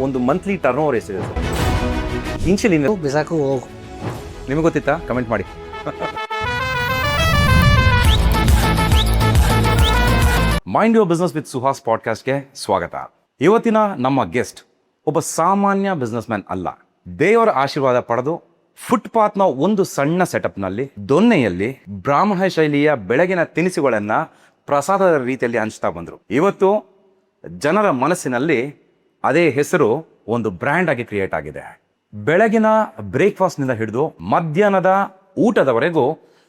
ಒಂದು monthly turnover ಎಷ್ಟಿದೆ sir? Initial ಬಿಸಾಕು ಹೋಗು. ನಿಮಗೆ ಗೊತ್ತಿತ್ತಾ? ಕಮೆಂಟ್ ಮಾಡಿ. Mind your business with Suhas ಪಾಡ್ಕಾಸ್ಟ್ಗೆ ಸ್ವಾಗತ. ಇವತ್ತಿನ ನಮ್ಮ ಗೆಸ್ಟ್ ಒಬ್ಬ ಸಾಮಾನ್ಯ ಬಿಸ್ನೆಸ್ ಮ್ಯಾನ್ ಅಲ್ಲ. ದೇವರ ಆಶೀರ್ವಾದ ಪಡೆದು ಫುಟ್ಪಾತ್ನ ಒಂದು ಸಣ್ಣ ಸೆಟಪ್ನಲ್ಲಿ ದೊನ್ನೆಯಲ್ಲಿ ಬ್ರಾಹ್ಮಣ ಶೈಲಿಯ ಬೆಳಗಿನ ತಿನಿಸುಗಳನ್ನ ಪ್ರಸಾದದ ರೀತಿಯಲ್ಲಿ ಹಂಚ್ತಾ ಬಂದರು. ಇವತ್ತು ಜನರ ಮನಸ್ಸಿನಲ್ಲಿ ಅದೇ ಹೆಸರು ಒಂದು ಬ್ರ್ಯಾಂಡ್ ಆಗಿ ಕ್ರಿಯೇಟ್ ಆಗಿದೆ. ಬೆಳಗಿನ ಬ್ರೇಕ್ಫಾಸ್ಟ್ನಿಂದ ಹಿಡಿದು ಮಧ್ಯಾಹ್ನದ ಊಟದವರೆಗೂ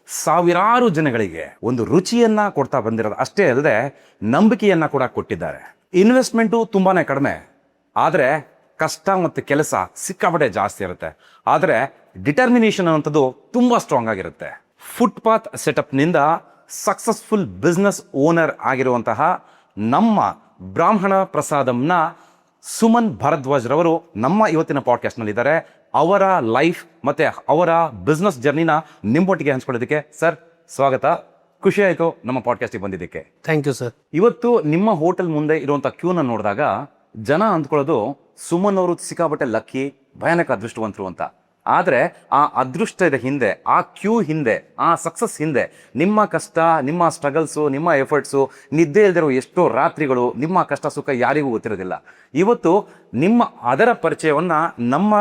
ಸಾವಿರಾರು ಜನಗಳಿಗೆ ಒಂದು ರುಚಿಯನ್ನ ಕೊಡ್ತಾ ಬಂದಿರೋದು ಅಷ್ಟೇ ಅಲ್ಲದೆ ನಂಬಿಕೆಯನ್ನ ಕೂಡ ಕೊಟ್ಟಿದ್ದಾರೆ. ಇನ್ವೆಸ್ಟ್ಮೆಂಟು ತುಂಬಾನೇ ಕಡಿಮೆ, ಆದರೆ ಕಷ್ಟ ಮತ್ತು ಕೆಲಸ ಸಿಕ್ಕಾಪಟ್ಟೆ ಜಾಸ್ತಿ ಇರುತ್ತೆ. ಆದರೆ ಡಿಟರ್ಮಿನೇಷನ್ ಅನ್ನೋಂಥದ್ದು ತುಂಬಾ ಸ್ಟ್ರಾಂಗ್ ಆಗಿರುತ್ತೆ. ಫುಟ್ಪಾತ್ ಸೆಟಪ್ನಿಂದ ಸಕ್ಸಸ್ಫುಲ್ ಬಿಸ್ನೆಸ್ ಓನರ್ ಆಗಿರುವಂತಹ ನಮ್ಮ ಬ್ರಾಹ್ಮಣ ಪ್ರಸಾದಂನ ಸುಮನ್ ಭರದ್ವಾಜ್ ರವರು ನಮ್ಮ ಇವತ್ತಿನ ಪಾಡ್ಕಾಸ್ಟ್ನಲ್ಲಿ ಇದ್ದಾರೆ. ಅವರ ಲೈಫ್ ಮತ್ತೆ ಅವರ ಬಿಸ್ನೆಸ್ ಜರ್ನಿನ ನಿಮ್ಮೊಟ್ಟಿಗೆ ಹಂಚ್ಕೊಳ್ಳೋದಕ್ಕೆ ಸರ್ ಸ್ವಾಗತ. ಖುಷಿ ಆಯಿತು ನಮ್ಮ ಪಾಡ್ಕಾಸ್ಟಿಗೆ ಬಂದಿದ್ದಕ್ಕೆ. Thank you sir. ಇವತ್ತು ನಿಮ್ಮ ಹೋಟೆಲ್ ಮುಂದೆ ಇರುವಂಥ ಕ್ಯೂನ ನೋಡಿದಾಗ ಜನ ಅಂದ್ಕೊಳ್ಳೋದು ಸುಮನ್ ಅವರು ಸಿಕ್ಕಾಪಟ್ಟೆ ಲಕ್ಕಿ, ಭಯಾನಕ ಅದೃಷ್ಟವಂತರು ಅಂತ. ಆದರೆ ಆ ಅದೃಷ್ಟದ ಹಿಂದೆ, ಆ ಕ್ಯೂ ಹಿಂದೆ, ಆ ಸಕ್ಸಸ್ ಹಿಂದೆ ನಿಮ್ಮ ಕಷ್ಟ, ನಿಮ್ಮ ಸ್ಟ್ರಗಲ್ಸು, ನಿಮ್ಮ ಎಫರ್ಟ್ಸು, ನಿದ್ದೆ ಇಲ್ದಿರೋ ಎಷ್ಟೋ ರಾತ್ರಿಗಳು, ನಿಮ್ಮ ಕಷ್ಟ ಸುಖ ಯಾರಿಗೂ ಗೊತ್ತಿರೋದಿಲ್ಲ. ಇವತ್ತು ನಿಮ್ಮ ಅದರ ಪರಿಚಯವನ್ನು ನಮ್ಮ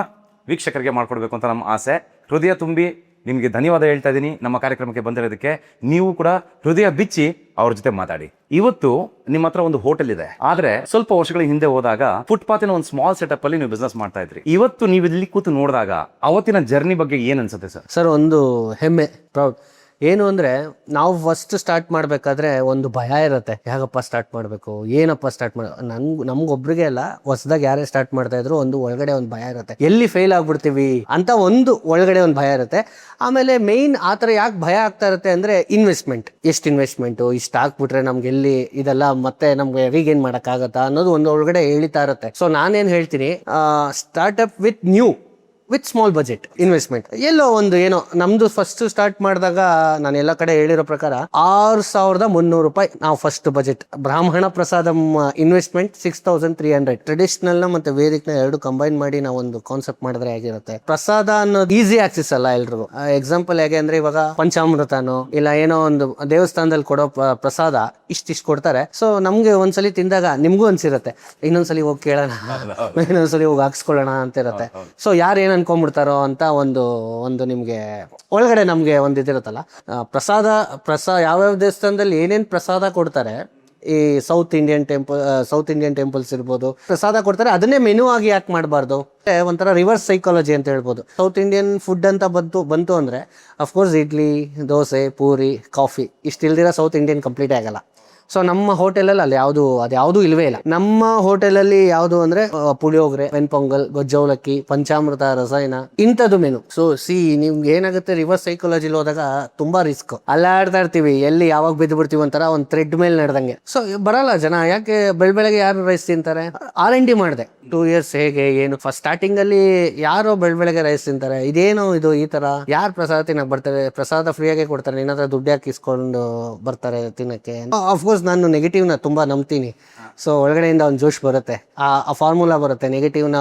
ವೀಕ್ಷಕರಿಗೆ ಮಾಡಿಕೊಡ್ಬೇಕು ಅಂತ ನಮ್ಮ ಆಸೆ. ಹೃದಯ ತುಂಬಿ ನಿಮಗೆ ಧನ್ಯವಾದ ಹೇಳ್ತಾ ಇದ್ದೀನಿ ನಮ್ಮ ಕಾರ್ಯಕ್ರಮಕ್ಕೆ ಬಂದಿರೋದಕ್ಕೆ. ನೀವು ಕೂಡ ಹೃದಯ ಬಿಚ್ಚಿ ಅವ್ರ ಜೊತೆ ಮಾತಾಡಿ. ಇವತ್ತು ನಿಮ್ಮ ಹತ್ರ ಒಂದು ಹೋಟೆಲ್ ಇದೆ, ಆದ್ರೆ ಸ್ವಲ್ಪ ವರ್ಷಗಳ ಹಿಂದೆ ಹೋದಾಗ ಫುಟ್ಪಾತಿನ ಒಂದು ಸ್ಮಾಲ್ ಸೆಟಪ್ ಅಲ್ಲಿ ನೀವು ಬಿಸ್ನೆಸ್ ಮಾಡ್ತಾ ಇದ್ರಿ. ಇವತ್ತು ನೀವು ಇಲ್ಲಿ ಕೂತು ನೋಡಿದಾಗ ಅವತ್ತಿನ ಜರ್ನಿ ಬಗ್ಗೆ ಏನ್ ಅನ್ಸುತ್ತೆ ಸರ್? ಸರ್, ಒಂದು ಹೆಮ್ಮೆ, ಪ್ರೌಡ್. ಏನು ಅಂದರೆ, ನಾವು ಫಸ್ಟ್ ಸ್ಟಾರ್ಟ್ ಮಾಡಬೇಕಾದ್ರೆ ಒಂದು ಭಯ ಇರುತ್ತೆ. ಹೇಗಪ್ಪ ಸ್ಟಾರ್ಟ್ ಮಾಡಬೇಕು, ಏನಪ್ಪ ಸ್ಟಾರ್ಟ್ ನಮ್ಗೊಬ್ರಿಗೆ ಅಲ್ಲ, ಹೊಸದಾಗಿ ಯಾರೇ ಸ್ಟಾರ್ಟ್ ಮಾಡ್ತಾ ಇದ್ರು ಒಂದು ಒಳಗಡೆ ಒಂದು ಭಯ ಇರುತ್ತೆ. ಎಲ್ಲಿ ಫೇಲ್ ಆಗ್ಬಿಡ್ತೀವಿ ಅಂತ ಒಂದು ಒಳಗಡೆ ಒಂದು ಭಯ ಇರುತ್ತೆ. ಆಮೇಲೆ ಮೇಯ್ನ್ ಆ ಥರ ಯಾಕೆ ಭಯ ಆಗ್ತಾ ಇರುತ್ತೆ ಅಂದರೆ, ಇನ್ವೆಸ್ಟ್ಮೆಂಟ್, ಎಷ್ಟು ಇನ್ವೆಸ್ಟ್ಮೆಂಟು, ಇಷ್ಟು ಹಾಕ್ಬಿಟ್ರೆ ನಮ್ಗೆ ಎಲ್ಲಿ ಇದೆಲ್ಲ ಮತ್ತೆ ನಮ್ಗೆ ರೀಗೇನ್ ಮಾಡೋಕ್ಕಾಗತ್ತಾ ಅನ್ನೋದು ಒಂದು ಒಳಗಡೆ ಹೇಳ್ತಾ ಇರುತ್ತೆ. ಸೊ ನಾನೇನು ಹೇಳ್ತೀನಿ, startup with small budget investment. ಎಲ್ಲೋ ಒಂದು ಏನೋ ನಮ್ದು ಫಸ್ಟ್ ಸ್ಟಾರ್ಟ್ ಮಾಡಿದಾಗ ನಾನು ಎಲ್ಲ ಕಡೆ ಹೇಳಿರೋ ಪ್ರಕಾರ 6,300 ರೂಪಾಯಿ ನಾವು ಫಸ್ಟ್ ಬಜೆಟ್. ಬ್ರಾಹ್ಮಣ ಪ್ರಸಾದ ಇನ್ವೆಸ್ಟ್ಮೆಂಟ್ 6,300. ಟ್ರೆಡಿಷನಲ್ ನ ಮತ್ತೆ ವೇದಿಕ್ ನ ಎರಡು ಕಂಬೈನ್ ಮಾಡಿ ನಾವು ಒಂದು ಕಾನ್ಸೆಪ್ಟ್ ಮಾಡಿದ್ರೆ ಹೇಗಿರುತ್ತೆ. ಪ್ರಸಾದ ಅನ್ನೋದು ಈಸಿ ಆಕ್ಸೆಸ್ ಅಲ್ಲ ಎಲ್ರಿಗೂ. ಎಕ್ಸಾಂಪಲ್ ಹೇಗೆ ಅಂದ್ರೆ, ಇವಾಗ ಪಂಚಾಮೃತನೋ ಇಲ್ಲ ಏನೋ ಒಂದು ದೇವಸ್ಥಾನದಲ್ಲಿ ಕೊಡೋ ಪ್ರಸಾದ ಇಷ್ಟಿಷ್ಟು ಕೊಡ್ತಾರೆ. ಸೊ ನಮ್ಗೆ ಒಂದ್ಸಲಿ ತಿಂದಾಗ ನಿಮ್ಗೂ ಅನ್ಸಿರುತ್ತೆ ಇನ್ನೊಂದ್ಸಲಿ ಹೋಗಿ ಕೇಳೋಣ, ಇನ್ನೊಂದ್ಸಲಿ ಹೋಗಿ ಹಾಕ್ಸ್ಕೊಳ್ಳೋಣ ಅಂತ ಇರುತ್ತೆ. ಸೊ ಯಾರು ಏನ್ ಅನ್ಕೊಂಡ್ಬಿಡ್ತಾರೋ ಅಂತ ಒಂದು ನಿಮ್ಗೆ ಒಳಗಡೆ ನಮ್ಗೆ ಒಂದು ಇದಿರುತ್ತಲ್ಲ. ಯಾವ್ಯಾವ ದೇವಸ್ಥಾನದಲ್ಲಿ ಏನೇನ್ ಪ್ರಸಾದ ಕೊಡ್ತಾರೆ, ಈ ಸೌತ್ ಇಂಡಿಯನ್ ಟೆಂಪಲ್ಸ್ ಇರ್ಬೋದು, ಪ್ರಸಾದ ಕೊಡ್ತಾರೆ. ಅದನ್ನೇ ಮೆನು ಆಗಿ ಯಾಕೆ ಮಾಡಬಾರ್ದು? ಒಂಥರ ರಿವರ್ಸ್ ಸೈಕಾಲಜಿ ಅಂತ ಹೇಳ್ಬೋದು. ಸೌತ್ ಇಂಡಿಯನ್ ಫುಡ್ ಅಂತ ಬಂತು ಅಂದ್ರೆ ಅಫ್ಕೋರ್ಸ್ ಇಡ್ಲಿ, ದೋಸೆ, ಪೂರಿ, ಕಾಫಿ ಇಷ್ಟಿಲ್ದಿರ ಸೌತ್ ಇಂಡಿಯನ್ ಕಂಪ್ಲೀಟ್ ಆಗಲ್ಲ. ಸೊ ನಮ್ಮ ಹೋಟೆಲಲ್ಲಿ ಅದ್ಯಾವುದೂ ಇಲ್ವೇ ಇಲ್ಲ. ನಮ್ಮ ಹೋಟೆಲಲ್ಲಿ ಯಾವುದು ಅಂದ್ರೆ ಪುಳಿಯೋಗರೆ, ಪೊಂಗಲ್, ಗೊಜ್ಜವಲಕ್ಕಿ, ಪಂಚಾಮೃತ, ರಸಾಯನ, ಇಂಥದ್ದು ಮೆನು. ಸೊ ನಿಮ್ಗೆ ಏನಾಗುತ್ತೆ, ರಿವರ್ಸ್ ಸೈಕಾಲಜಿಲಿ ಹೋದಾಗ ತುಂಬಾ ರಿಸ್ಕ್. ಅಲ್ಲಾಡ್ತಾ ಇರ್ತೀವಿ, ಎಲ್ಲಿ ಯಾವಾಗ ಬಿದ್ದು ಬಿಡ್ತೀವಿ ಒಂಥರ ಒಂದು ಥ್ರೆಡ್ ಮೇಲೆ ನಡೆದಂಗೆ. ಸೊ ಬರಲ್ಲ ಜನ. ಯಾಕೆ ಬೆಳಗ್ಗೆ ಯಾರು ರೈಸ್ ತಿಂತಾರೆ? R&D ಮಾಡಿದೆ 2 years ಹೇಗೆ ಏನು. ಫಸ್ಟ್ ಸ್ಟಾರ್ಟಿಂಗ್ ಅಲ್ಲಿ ಯಾರೋ ಬೆಳಗ್ಗೆ ರೈಸ್ ತಿಂತಾರೆ, ಇದೇನು ಇದು ಈ ತರ, ಯಾರು ಪ್ರಸಾದ ತಿನ್ನಕ್ ಬರ್ತಾರೆ? ಪ್ರಸಾದ ಫ್ರೀಯಾಗೆ ಕೊಡ್ತಾರೆ, ನಿನ್ನ ಹತ್ರ ದುಡ್ಡು ಹಾಕಿ ಇಸ್ಕೊಂಡು ಬರ್ತಾರೆ ತಿನ್ನಕ್ಕೆ. ಅಫ್ಕೋರ್ಸ್ ನಾನು ನೆಗೆಟಿವ್ನ ತುಂಬಾ ನಂಬ್ತೀನಿ. ಸೊ ಒಳಗಡೆಯಿಂದ ಒಂದು ಜೋಶ್ ಬರುತ್ತೆ, ಆ ಫಾರ್ಮುಲಾ ಬರುತ್ತೆ, ನೆಗೆಟಿವ್ನ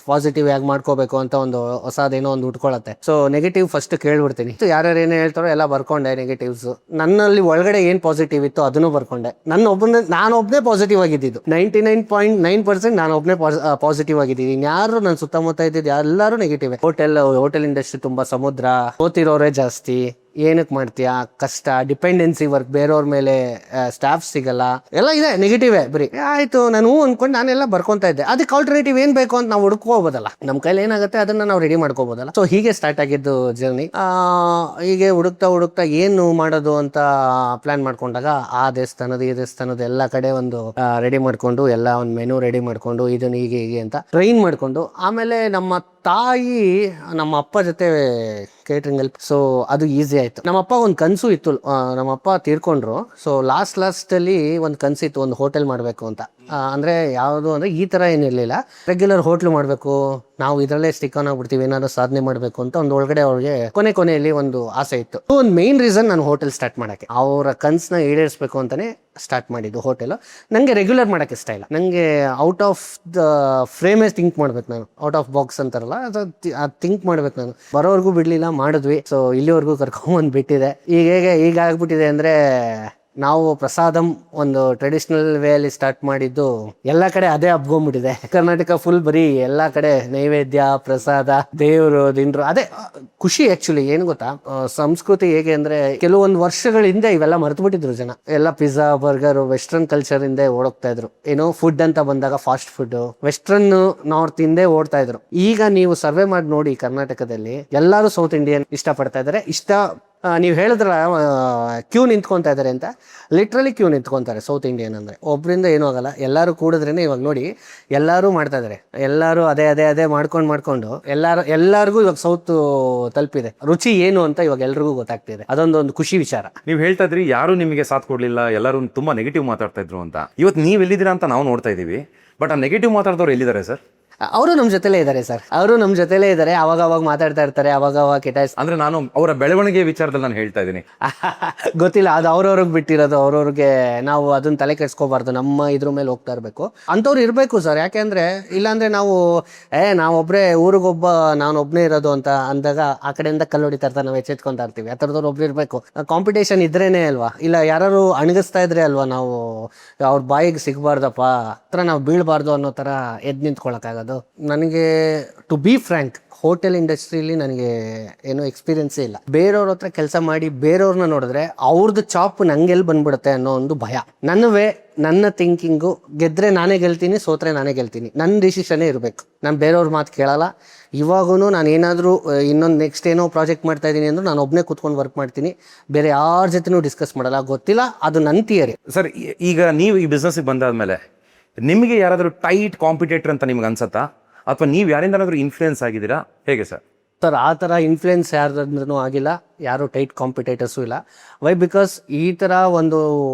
ಪಾಸಿಟಿವ್ ಆಗಿ ಮಾಡ್ಕೋಬೇಕು ಅಂತ ಒಂದು ಹೊಸದೇನೋ ಒಂದು ಉಟ್ಕೊಳತ್ತೆ. ಸೊ ನೆಗೆಟಿವ್ ಫಸ್ಟ್ ಕೇಳ್ಬಿಡ್ತೀನಿ. ಯಾರ್ಯಾರು ಏನೇ ಹೇಳ್ತಾರೋ ಎಲ್ಲ ಬರ್ಕೊಂಡೆ ನೆಗೆಟಿವ್ಸ್. ನನ್ನಲ್ಲಿ ಒಳಗಡೆ ಏನ್ ಪಾಸಿಟಿವ್ ಇತ್ತು ಅದನ್ನು ಬರ್ಕೊಂಡೆ. ನಾನೊಬ್ನೇ ಪಾಸಿಟಿವ್ ಆಗಿದ್ದು 99.9% ನಾನೊಬ್ನೇ ಪಾಸಿಟಿವ್ ಆಗಿದ್ದೀನಿ. ಇನ್ಯಾರು ನನ್ನ ಸುತ್ತಮುತ್ತ ಇದ್ದಿದ್ದು ಎಲ್ಲರೂ ನೆಗೆಟಿವ್. ಹೋಟೆಲ್ ಇಂಡಸ್ಟ್ರಿ ತುಂಬಾ ಸಮುದ್ರ, ಓದ್ತಿರೋರೇ ಜಾಸ್ತಿ. ಏನಕ್ಕೆ ಮಾಡ್ತೀಯಾ, ಕಷ್ಟ, ಡಿಪೆಂಡೆನ್ಸಿ ವರ್ಕ್, ಬೇರೆಯವ್ರ ಮೇಲೆ ಸ್ಟಾಫ್ ಸಿಗಲ್ಲ, ಎಲ್ಲ ಇದೆ ನೆಗೆಟಿವೇ ಬರೀ. ಆಯ್ತು ನಾನು ಅನ್ಕೊಂಡು ನಾನೆಲ್ಲ ಬರ್ಕೊಂತ ಇದ್ದೆ. ಅದಕ್ಕೆ ಆಲ್ಟರ್ನೇಟಿವ್ ಏನ್ ಬೇಕು ಅಂತ ನಾವು ಹುಡುಕೋಬೋದಲ್ಲ, ನಮ್ಮ ಕೈಲಿ ಏನಾಗುತ್ತೆ ಅದನ್ನ ನಾವು ರೆಡಿ ಮಾಡ್ಕೋಬೋದಲ್ಲ. ಸೊ ಹೀಗೆ ಸ್ಟಾರ್ಟ್ ಆಗಿದ್ದು ಜರ್ನಿ. ಹೀಗೆ ಹುಡುಕ್ತಾ ಏನು ಮಾಡೋದು ಅಂತ ಪ್ಲಾನ್ ಮಾಡ್ಕೊಂಡಾಗ ಈ ದೇವಸ್ಥಾನದ ಎಲ್ಲ ಕಡೆ ಒಂದು ರೆಡಿ ಮಾಡ್ಕೊಂಡು, ಎಲ್ಲ ಒಂದು ಮೆನು ರೆಡಿ ಮಾಡ್ಕೊಂಡು, ಇದನ್ನು ಹೀಗೆ ಅಂತ ಟ್ರೈನ್ ಮಾಡ್ಕೊಂಡು, ಆಮೇಲೆ ನಮ್ಮ ತಾಯಿ ನಮ್ಮ ಅಪ್ಪ ಜೊತೆ ಕೇಟ್ರಿಂಗ್ ಅಲ್ಲಿ. ಸೊ ಅದು ಈಸಿ ಆಯ್ತು. ನಮ್ಮಪ್ಪ ಒಂದು ಕನಸು ಇತ್ತು, ನಮ್ಮಪ್ಪ ತೀರ್ಕೊಂಡ್ರು. ಸೊ ಲಾಸ್ಟ್ ಅಲ್ಲಿ ಒಂದು ಕನಸಿತ್ತು, ಒಂದು ಹೋಟೆಲ್ ಮಾಡಬೇಕು ಅಂತ. ಅಂದ್ರೆ ಯಾವುದು ಅಂದ್ರೆ ಈ ತರ ಏನಿರ್ಲಿಲ್ಲ, ರೆಗ್ಯುಲರ್ ಹೋಟ್ಲು ಮಾಡಬೇಕು, ನಾವು ಇದರಲ್ಲೇ ಸ್ಟಿಕ್ ಆನ್ ಆಗ್ಬಿಡ್ತೀವಿ, ಏನಾದ್ರು ಸಾಧನೆ ಮಾಡಬೇಕು ಅಂತ ಒಂದು ಒಳಗಡೆ ಅವ್ರಿಗೆ ಕೊನೆಯಲ್ಲಿ ಒಂದು ಆಸೆ ಇತ್ತು. ಒಂದು ಮೇನ್ ರೀಸನ್ ನಾನು ಹೋಟೆಲ್ ಸ್ಟಾರ್ಟ್ ಮಾಡೋಕ್ಕೆ, ಅವರ ಕನ್ಸನ್ನ ಈಡೇರಿಸಬೇಕು ಅಂತಾನೆ ಸ್ಟಾರ್ಟ್ ಮಾಡಿದ್ದು ಹೋಟೆಲ್. ನನಗೆ ರೆಗ್ಯುಲರ್ ಮಾಡೋಕ್ಕೆ ಇಷ್ಟ ಇಲ್ಲ, ನನಗೆ ಔಟ್ ಆಫ್ ದ ಫ್ರೇಮೇ ಥಿಂಕ್ ಮಾಡ್ಬೇಕು, ನಾನು ಔಟ್ ಆಫ್ ಬಾಕ್ಸ್ ಅಂತಾರಲ್ಲ ಅದು ಥಿಂಕ್ ಮಾಡ್ಬೇಕು. ನಾನು ಬರೋವರೆಗೂ ಬಿಡಲಿಲ್ಲ, ಮಾಡಿದ್ವಿ. ಸೊ ಇಲ್ಲಿವರೆಗೂ ಕರ್ಕೊಂಬಂದು ಬಿಟ್ಟಿದೆ. ಈಗ ಆಗ್ಬಿಟ್ಟಿದೆ ಅಂದರೆ, ನಾವು ಪ್ರಸಾದಂ ಒಂದು ಟ್ರೆಡಿಷನಲ್ ವೇ ಅಲ್ಲಿ ಸ್ಟಾರ್ಟ್ ಮಾಡಿದ್ದು ಎಲ್ಲ ಕಡೆ ಅದೇ ಹಬ್ಕೊಂಡ್ಬಿಟ್ಟಿದೆ. ಕರ್ನಾಟಕ ಫುಲ್ ಬರೀ ಎಲ್ಲ ಕಡೆ ನೈವೇದ್ಯ, ಪ್ರಸಾದ, ದೇವರು, ದಿಂಡ್ರು, ಅದೇ ಖುಷಿ. ಆಕ್ಚುಲಿ ಏನು ಗೊತ್ತಾ, ಸಂಸ್ಕೃತಿ ಹೇಗೆ ಅಂದ್ರೆ ಕೆಲವೊಂದು ವರ್ಷಗಳ ಹಿಂದೆ ಇವೆಲ್ಲ ಮರೆತು ಬಿಟ್ಟಿದ್ರು ಜನ. ಎಲ್ಲ ಪಿಜ್ಜಾ, ಬರ್ಗರ್, ವೆಸ್ಟರ್ನ್ ಕಲ್ಚರ್ ಹಿಂದೆ ಓಡೋಗ್ತಾ ಇದ್ರು. ಏನೋ ಫುಡ್ ಅಂತ ಬಂದಾಗ ಫಾಸ್ಟ್ ಫುಡ್, ವೆಸ್ಟರ್ನ್ ನಾರ್ತ್ ಹಿಂದೆ ಓಡ್ತಾ ಇದ್ರು. ಈಗ ನೀವು ಸರ್ವೆ ಮಾಡಿ ನೋಡಿ, ಕರ್ನಾಟಕದಲ್ಲಿ ಎಲ್ಲರೂ ಸೌತ್ ಇಂಡಿಯನ್ ಇಷ್ಟಪಡ್ತಾ ಇದ್ದಾರೆ. ನೀವು ಹೇಳಿದ್ರ ಕ್ಯೂ ನಿಂತ್ಕೊತಾ ಇದ್ದಾರೆ ಅಂತ, ಲಿಟ್ರಲಿ ಕ್ಯೂ ನಿಂತ್ಕೊತಾರೆ ಸೌತ್ ಇಂಡಿಯನ್ ಅಂದರೆ. ಒಬ್ಬರಿಂದ ಏನೂ ಆಗಲ್ಲ, ಎಲ್ಲರೂ ಕೂಡಿದ್ರೇನೆ. ಇವಾಗ ನೋಡಿ ಎಲ್ಲರೂ ಮಾಡ್ತಾ ಇದ್ದಾರೆ, ಎಲ್ಲರೂ ಅದೇ ಮಾಡ್ಕೊಂಡು ಎಲ್ಲರಿಗೂ ಇವಾಗ ಸೌತ್ ತಲುಪಿದೆ. ರುಚಿ ಏನು ಅಂತ ಇವಾಗ ಎಲ್ರಿಗೂ ಗೊತ್ತಾಗ್ತಿದೆ. ಅದೊಂದು ಖುಷಿ ವಿಚಾರ. ನೀವು ಹೇಳ್ತಾ ಇದ್ರಿ ಯಾರು ನಿಮಗೆ ಸಾಥ್ ಕೊಡ್ಲಿಲ್ಲ, ಎಲ್ಲರೂ ತುಂಬಾ ನೆಗೆಟಿವ್ ಮಾತಾಡ್ತಾ ಇದ್ರು ಅಂತ. ಇವತ್ತು ನೀವು ಎಲ್ಲಿದ್ದೀರಾ ಅಂತ ನಾವು ನೋಡ್ತಾ ಇದೀವಿ, ಬಟ್ ಆ ನೆಗೆಟಿವ್ ಮಾತಾಡ್ದವ್ರು ಎಲ್ಲಿದ್ದಾರೆ ಸರ್? ಅವರು ನಮ್ಮ ಜೊತೆಲೇ ಇದ್ದಾರೆ ಸರ್, ಅವರು ನಮ್ಮ ಜೊತೆಲೇ ಇದ್ದಾರೆ. ಅವಾಗ ಮಾತಾಡ್ತಾ ಇರ್ತಾರೆ, ಅವಾಗ ಕೆಟ್ಟ. ಅಂದ್ರೆ ನಾನು ಅವರ ಬೆಳವಣಿಗೆ ವಿಚಾರದಲ್ಲಿ ನಾನು ಹೇಳ್ತಾ ಇದ್ದೀನಿ. ಗೊತ್ತಿಲ್ಲ, ಅದು ಅವ್ರವ್ರಿಗೆ ಬಿಟ್ಟಿರೋದು. ಅವ್ರವ್ರಿಗೆ ನಾವು ಅದನ್ನ ತಲೆ ಕೆಡ್ಸ್ಕೋಬಾರ್ದು, ನಮ್ಮ ಇದ್ರ ಮೇಲೆ ಹೋಗ್ತಾ ಇರಬೇಕು. ಅಂಥವ್ರು ಇರಬೇಕು ಸರ್. ಯಾಕೆಂದ್ರೆ ಇಲ್ಲಾಂದ್ರೆ ನಾವೊಬ್ಬರೇ ಊರಿಗೊಬ್ಬ, ನಾನೊಬ್ಬನೇ ಇರೋದು ಅಂತ ಅಂದಾಗ ಆ ಕಡೆಯಿಂದ ಕಲ್ಲು ಹೊಡಿತಾ ಇರ್ತಾರೆ, ನಾವು ಎಚ್ಚೆತ್ಕೊಂತಾ ಇರ್ತೀವಿ. ಆ ಥರದವ್ರು ಒಬ್ರು ಇರಬೇಕು. ಕಾಂಪಿಟೇಷನ್ ಇದ್ರೇನೆ ಅಲ್ವಾ, ಇಲ್ಲ ಯಾರು ಅಣಗಿಸ್ತಾ ಇದ್ರೆ ಅಲ್ವಾ ನಾವು ಅವ್ರ ಬಾಯಿಗೆ ಸಿಗಬಾರ್ದಪ್ಪ, ಹತ್ರ ನಾವು ಬೀಳಬಾರ್ದು ಅನ್ನೋ ಥರ ಎದ್ದು ನಿಂತ್ಕೊಳ್ಳೋಕ್ಕಾಗೋದು. ನನಗೆ ಟು ಬಿ ಫ್ರ್ಯಾಂಕ್, ಹೋಟೆಲ್ ಇಂಡಸ್ಟ್ರಿಲಿ ನನಗೆ ಏನೋ ಎಕ್ಸ್ಪೀರಿಯನ್ಸೇ ಇಲ್ಲ. ಬೇರೆಯವ್ರ ಹತ್ರ ಕೆಲಸ ಮಾಡಿ ಬೇರೆಯವ್ರನ್ನ ನೋಡಿದ್ರೆ ಅವ್ರದ್ದು ಚಾಪ್ ನಂಗೆಲ್ಲಿ ಬಂದ್ಬಿಡುತ್ತೆ ಅನ್ನೋ ಒಂದು ಭಯ. ನನ್ನ ಥಿಂಕಿಂಗು, ಗೆದ್ರೆ ನಾನೇ ಗೆಲ್ತೀನಿ, ಸೋತ್ರೆ ನಾನೇ ಗೆಲ್ತೀನಿ. ನನ್ನ ಡಿಸಿಷನ್ನೇ ಇರಬೇಕು, ನಾನು ಬೇರೆಯವ್ರ ಮಾತು ಕೇಳಲ್ಲ. ಇವಾಗೂ ನಾನು ಏನಾದರೂ ಇನ್ನೊಂದು ನೆಕ್ಸ್ಟ್ ಏನೋ ಪ್ರಾಜೆಕ್ಟ್ ಮಾಡ್ತಾ ಇದ್ದೀನಿ ಅಂದ್ರೆ ನಾನು ಒಬ್ಬನೇ ಕೂತ್ಕೊಂಡು ವರ್ಕ್ ಮಾಡ್ತೀನಿ, ಬೇರೆ ಯಾರ ಜೊತೆನೂ ಡಿಸ್ಕಸ್ ಮಾಡಲ್ಲ. ಗೊತ್ತಿಲ್ಲ, ಅದು ನನ್ನ ಥಿಯರಿ. ಸರ್, ಈಗ ನೀವು ಈ ಬಿಸ್ನೆಸ್ಗೆ ಬಂದಾದ್ಮೇಲೆ ನಿಮಗೆ ಯಾರಾದರೂ ಟೈಟ್ ಕಾಂಪಿಟೇಟರ್ ಅಂತ ನಿಮ್ಗೆ ಅನ್ಸತ್ತಾ, ಅಥವಾ ನೀವು ಯಾರಿಂದಾದ್ರೂ ಇನ್ಫ್ಲೂಯೆನ್ಸ್ ಆಗಿದ್ದೀರಾ, ಹೇಗೆ ಸರ್? ಆ ಥರ ಇನ್ಫ್ಲೂಯೆನ್ಸ್ ಯಾರ್ದಂದ್ರೂ ಆಗಿಲ್ಲ, ಯಾರು ಟೈಟ್ ಕಾಂಪಿಟೇಟರ್ಸು ಇಲ್ಲ. ವೈ? ಬಿಕಾಸ್ ಈ ಥರ ಒಂದು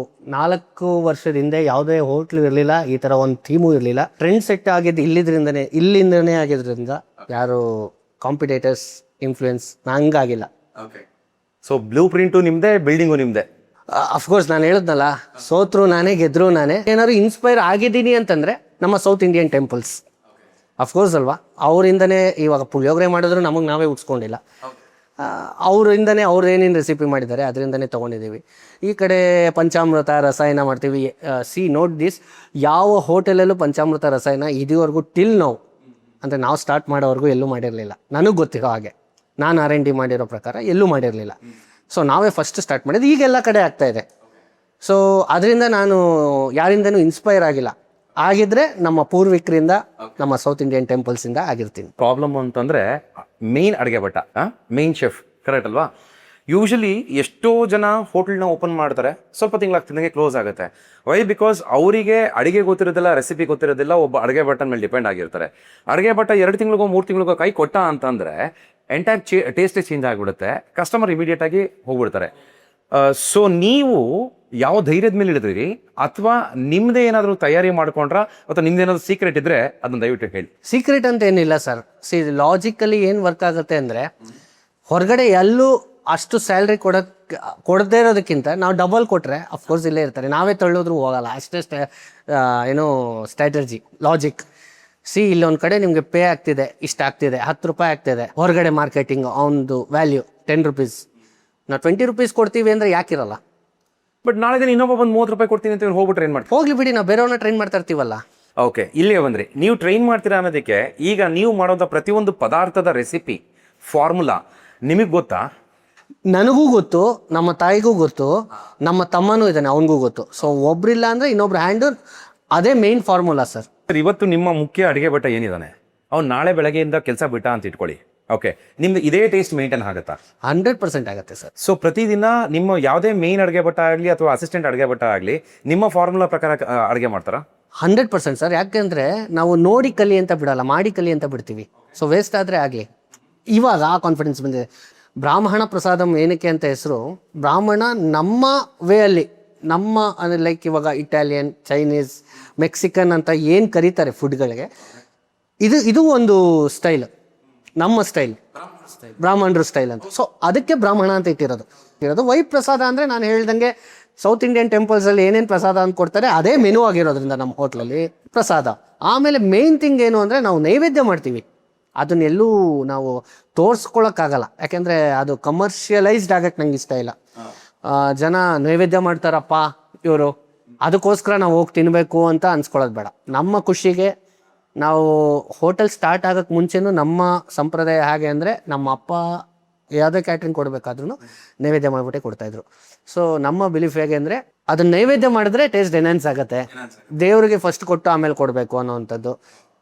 4 ವರ್ಷದ ಹಿಂದೆ ಯಾವುದೇ ಹೋಟ್ಲು ಇರಲಿಲ್ಲ, ಈ ಥರ ಒಂದು ಥೀಮು ಇರಲಿಲ್ಲ. ಟ್ರೆಂಡ್ ಸೆಟ್ ಆಗಿದ್ದು ಇಲ್ಲಿಂದನೇ ಆಗಿದ್ರಿಂದ ಯಾರು ಕಾಂಪಿಟೇಟರ್ಸ್ ಇನ್ಫ್ಲೂಯೆನ್ಸ್ ಹಂಗಾಗಿಲ್ಲ. ಸೊ ಬ್ಲೂ ಪ್ರಿಂಟು ನಿಮ್ಮದೇ, ಬಿಲ್ಡಿಂಗು ನಿಮ್ಮದೇ. ಅಫ್ಕೋರ್ಸ್ ನಾನು ಹೇಳಿದ್ನಲ್ಲ, ಸೋತ್ರು ನಾನೇ, ಗೆದ್ರು ನಾನೇ. ಏನಾದ್ರು ಇನ್ಸ್ಪೈರ್ ಆಗಿದ್ದೀನಿ ಅಂತಂದರೆ ನಮ್ಮ ಸೌತ್ ಇಂಡಿಯನ್ ಟೆಂಪಲ್ಸ್ ಅಫ್ಕೋರ್ಸ್ ಅಲ್ವಾ. ಅವರಿಂದನೇ ಇವಾಗ ಪುಳಿಯೋಗರೆ ಮಾಡಿದ್ರು ನಮಗೆ ನಾವೇ ಉಡ್ಸ್ಕೊಂಡಿಲ್ಲ, ಅವರಿಂದನೇ ಅವ್ರು ಏನೇನು ರೆಸಿಪಿ ಮಾಡಿದ್ದಾರೆ ಅದರಿಂದನೇ ತೊಗೊಂಡಿದ್ದೀವಿ. ಈ ಕಡೆ ಪಂಚಾಮೃತ ರಸಾಯನ ಮಾಡ್ತೀವಿ. ನೋಟ್ ದಿಸ್, ಯಾವ ಹೋಟೆಲಲ್ಲೂ ಪಂಚಾಮೃತ ರಸಾಯನ ಇದುವರೆಗೂ ಟಿಲ್ ನಾವು ಅಂದರೆ ನಾವು ಸ್ಟಾರ್ಟ್ ಮಾಡೋವರೆಗೂ ಎಲ್ಲೂ ಮಾಡಿರಲಿಲ್ಲ. ನನಗೆ ಗೊತ್ತಿರೋ ಹಾಗೆ, ನಾನು R&D ಮಾಡಿರೋ ಪ್ರಕಾರ ಎಲ್ಲೂ ಮಾಡಿರಲಿಲ್ಲ. ಸೊ ನಾವೇ ಫಸ್ಟ್ ಸ್ಟಾರ್ಟ್ ಮಾಡಿದ್ದು. ಈಗೆಲ್ಲ ಕಡೆ ಆಗ್ತಾ ಇದೆ. ಸೊ ಅದರಿಂದ ನಾನು ಯಾರಿಂದನೂ ಇನ್ಸ್ಪೈರ್ ಆಗಿಲ್ಲ. ಆಗಿದ್ರೆ ನಮ್ಮ ಪೂರ್ವಿಕರಿಂದ, ನಮ್ಮ ಸೌತ್ ಇಂಡಿಯನ್ ಟೆಂಪಲ್ಸಿಂದ ಆಗಿರ್ತೀನಿ. ಪ್ರಾಬ್ಲಮ್ ಅಂತಂದರೆ ಮೇನ್ ಅಡುಗೆ ಭಟ್ಟ, ಮೇನ್ ಶೆಫ್, ಕರೆಕ್ಟ್ ಅಲ್ವಾ? ಯೂಶಲಿ ಎಷ್ಟೋ ಜನ ಹೋಟೆಲ್ನ ಓಪನ್ ಮಾಡ್ತಾರೆ, ಸ್ವಲ್ಪ ತಿಂಗಳಾಗ್ತಿದ್ದಂಗೆ ಕ್ಲೋಸ್ ಆಗುತ್ತೆ. ವೈ? ಬಿಕಾಸ್ ಅವರಿಗೆ ಅಡುಗೆ ಗೊತ್ತಿರೋದಿಲ್ಲ, ರೆಸಿಪಿ ಗೊತ್ತಿರೋದಿಲ್ಲ. ಒಬ್ಬ ಅಡುಗೆ ಭಟ್ಟನ ಮೇಲೆ ಡಿಪೆಂಡ್ ಆಗಿರ್ತಾರೆ. ಅಡುಗೆ ಭಟ್ಟ 2 ತಿಂಗಳಿಗೋ 3 ತಿಂಗಳಿಗೋ ಕೈ ಕೊಟ್ಟ ಅಂತಂದರೆ ಎಂಟೈರ್ ಟೇಸ್ಟೇ ಚೇಂಜ್ ಆಗಿಬಿಡುತ್ತೆ. ಕಸ್ಟಮರ್ ಇಮಿಡಿಯೇಟ್ ಆಗಿ ಹೋಗ್ಬಿಡ್ತಾರೆ. ಸೊ ನೀವು ಯಾವ ಧೈರ್ಯದ ಮೇಲೆ ಹಿಡಿದ್ರಿ, ಅಥವಾ ನಿಮ್ಮದೇ ಏನಾದರೂ ತಯಾರಿ ಮಾಡ್ಕೊಂಡ್ರಾ, ಅಥವಾ ನಿಮ್ದೇನಾದ್ರು ಸೀಕ್ರೆಟ್ ಇದ್ರೆ ಅದನ್ನ ದಯವಿಟ್ಟು ಹೇಳಿ. ಸೀಕ್ರೆಟ್ ಅಂತ ಏನಿಲ್ಲ ಸರ್. ಲಾಜಿಕಲಿ ಏನು ವರ್ಕ್ ಆಗುತ್ತೆ ಅಂದರೆ, ಹೊರಗಡೆ ಎಲ್ಲೂ ಅಷ್ಟು ಸ್ಯಾಲ್ರಿ ಕೊಡದೇ ಇರೋದಕ್ಕಿಂತ ನಾವು ಡಬಲ್ ಕೊಟ್ಟರೆ ಅಫ್ಕೋರ್ಸ್ ಇಲ್ಲೇ ಇರ್ತಾರೆ. ನಾವೇ ತಳ್ಳೋದ್ರೂ ಹೋಗಲ್ಲ. ಅಷ್ಟೇ ಏನೋ ಸ್ಟ್ರಾಟಜಿ, ಲಾಜಿಕ್. ಇಲ್ಲೊಂದು ಕಡೆ ನಿಮಗೆ ಪೇ ಆಗ್ತಿದೆ, ಇಷ್ಟ ಆಗ್ತಿದೆ, 10 ರೂಪಾಯಿ ಆಗ್ತಿದೆ. ಹೊರಗಡೆ ಮಾರ್ಕೆಟಿಂಗ್ ಅವನದು ವ್ಯಾಲ್ಯೂ 10 ರೂಪೀಸ್, ನಾವು 20 ರೂಪೀಸ್ ಕೊಡ್ತೀವಿ ಅಂದರೆ ಯಾಕಿರಲ್ಲ? ಬಟ್ ನಾಳೆ ದಿನ ಇನ್ನೊಬ್ಬ ಬಂದು 30 ರೂಪಾಯಿ ಕೊಡ್ತೀನಿ ಅಂತ ಹೋಗ್ಬಿಟ್ರೆ ಏನು ಮಾಡ್ತೀವಿ? ಹೋಗ್ಲಿ ಬಿಡಿ, ನಾವು ಬೇರೆಯವ್ರನ್ನ ಟ್ರೈನ್ ಮಾಡ್ತಾ ಇರ್ತೀವಲ್ಲ. ಓಕೆ, ಇಲ್ಲೇ ಬಂದ್ರಿ. ನೀವು ಟ್ರೈನ್ ಮಾಡ್ತೀರಾ ಅನ್ನೋದಕ್ಕೆ, ಈಗ ನೀವು ಮಾಡೋದ ಪ್ರತಿಯೊಂದು ಪದಾರ್ಥದ ರೆಸಿಪಿ ಫಾರ್ಮುಲಾ ನಿಮಗೆ ಗೊತ್ತಾ? ನನಗೂ ಗೊತ್ತು, ನಮ್ಮ ತಾಯಿಗೂ ಗೊತ್ತು, ನಮ್ಮ ತಮ್ಮನೂ ಇದ್ದಾನೆ, ಅವನಿಗೂ ಗೊತ್ತು. ಸೊ ಒಬ್ರಿಲ್ಲ ಅಂದರೆ ಇನ್ನೊಬ್ರು ಹ್ಯಾಂಡು, ಅದೇ ಮೇನ್ ಫಾರ್ಮುಲಾ ಸರ್. ಇವತ್ತು ನಿಮ್ಮ ಮುಖ್ಯ ಅಡುಗೆ ಭಟ್ಟ ಏನಿದ್ದಾನೆ, ಅವ್ನು ನಾಳೆ ಬೆಳಗ್ಗೆಯಿಂದ ಕೆಲಸ ಬಿಟ್ಟ ಅಂತ ಇಟ್ಕೊಳ್ಳಿ. ಓಕೆ, ನಿಮ್ದು ಇದೇ ಟೇಸ್ಟ್ ಮೇಂಟೈನ್ ಆಗುತ್ತಾ? 100% ಆಗುತ್ತೆ ಸರ್. ಸೊ ಪ್ರತಿದಿನ ನಿಮ್ಮ ಯಾವುದೇ ಮೇನ್ ಅಡುಗೆ ಭಟ್ಟ ಆಗಲಿ ಅಥವಾ ಅಸಿಸ್ಟೆಂಟ್ ಅಡುಗೆ ಭಟ್ಟ ಆಗಲಿ ನಿಮ್ಮ ಫಾರ್ಮುಲಾ ಪ್ರಕಾರ ಅಡುಗೆ ಮಾಡ್ತಾರಾ? 100% ಸರ್. ಯಾಕೆಂದರೆ ನಾವು ನೋಡಿ ಕಲಿ ಅಂತ ಬಿಡಲ್ಲ, ಮಾಡಿ ಕಲಿ ಅಂತ ಬಿಡ್ತೀವಿ. ಸೊ ವೇಸ್ಟ್ ಆದರೆ ಆಗಲಿ. ಇವಾಗ ಆ ಕಾನ್ಫಿಡೆನ್ಸ್ ಬಂದಿದೆ. ಬ್ರಾಹ್ಮಣ ಪ್ರಸಾದಂ ಏನಕ್ಕೆ ಅಂತ ಹೆಸರು, ಬ್ರಾಹ್ಮಣ ನಮ್ಮ ವೇ ಅಲ್ಲಿ, ನಮ್ಮ ಲೈಕ್ ಇವಾಗ ಇಟಾಲಿಯನ್, ಚೈನೀಸ್, ಮೆಕ್ಸಿಕನ್ ಅಂತ ಏನು ಕರೀತಾರೆ ಫುಡ್ಗಳಿಗೆ, ಇದು ಒಂದು ಸ್ಟೈಲ್, ನಮ್ಮ ಸ್ಟೈಲ್, ಬ್ರಾಹ್ಮಣರು ಸ್ಟೈಲ್ ಅಂತ. ಸೊ ಅದಕ್ಕೆ ಬ್ರಾಹ್ಮಣ ಅಂತ ಇಟ್ಟಿರೋದು. ವೈ ಪ್ರಸಾದ ಅಂದರೆ ನಾನು ಹೇಳ್ದಂಗೆ ಸೌತ್ ಇಂಡಿಯನ್ ಟೆಂಪಲ್ಸಲ್ಲಿ ಏನೇನು ಪ್ರಸಾದ ಅಂತ ಕೊಡ್ತಾರೆ ಅದೇ ಮೆನು ಆಗಿರೋದ್ರಿಂದ ನಮ್ಮ ಹೋಟ್ಲಲ್ಲಿ ಪ್ರಸಾದ. ಆಮೇಲೆ ಮೇನ್ ಥಿಂಗ್ ಏನು ಅಂದರೆ ನಾವು ನೈವೇದ್ಯ ಮಾಡ್ತೀವಿ. ಅದನ್ನೆಲ್ಲೂ ನಾವು ತೋರಿಸ್ಕೊಳಕ್ಕಾಗಲ್ಲ, ಯಾಕೆಂದರೆ ಅದು ಕಮರ್ಷಿಯಲೈಸ್ಡ್ ಆಗಕ್ಕೆ ನಂಗೆ ಇಷ್ಟ ಇಲ್ಲ. ಜನ ನೈವೇದ್ಯ ಮಾಡ್ತಾರಪ್ಪ ಇವರು, ಅದಕ್ಕೋಸ್ಕರ ನಾವು ಹೋಗಿ ತಿನ್ನಬೇಕು ಅಂತ ಅನ್ಸ್ಕೊಳ್ಳೋದು ಬೇಡ. ನಮ್ಮ ಖುಷಿಗೆ ನಾವು ಹೋಟೆಲ್ ಸ್ಟಾರ್ಟ್ ಆಗೋಕ್ಕೆ ಮುಂಚೆನೂ ನಮ್ಮ ಸಂಪ್ರದಾಯ ಹೇಗೆ ಅಂದರೆ ನಮ್ಮ ಅಪ್ಪ ಯಾವುದೇ ಕ್ಯಾಟ್ರಿಂಗ್ ಕೊಡಬೇಕಾದ್ರೂ ನೈವೇದ್ಯ ಮಾಡಿಬಿಟ್ಟೆ ಕೊಡ್ತಾಯಿದ್ರು. ಸೊ ನಮ್ಮ ಬಿಲೀಫ್ ಹೇಗೆ ಅಂದರೆ ಅದನ್ನ ನೈವೇದ್ಯ ಮಾಡಿದ್ರೆ ಟೇಸ್ಟ್ ಎನ್ಹಾನ್ಸ್ ಆಗುತ್ತೆ, ದೇವರಿಗೆ ಫಸ್ಟ್ ಕೊಟ್ಟು ಆಮೇಲೆ ಕೊಡಬೇಕು ಅನ್ನೋವಂಥದ್ದು.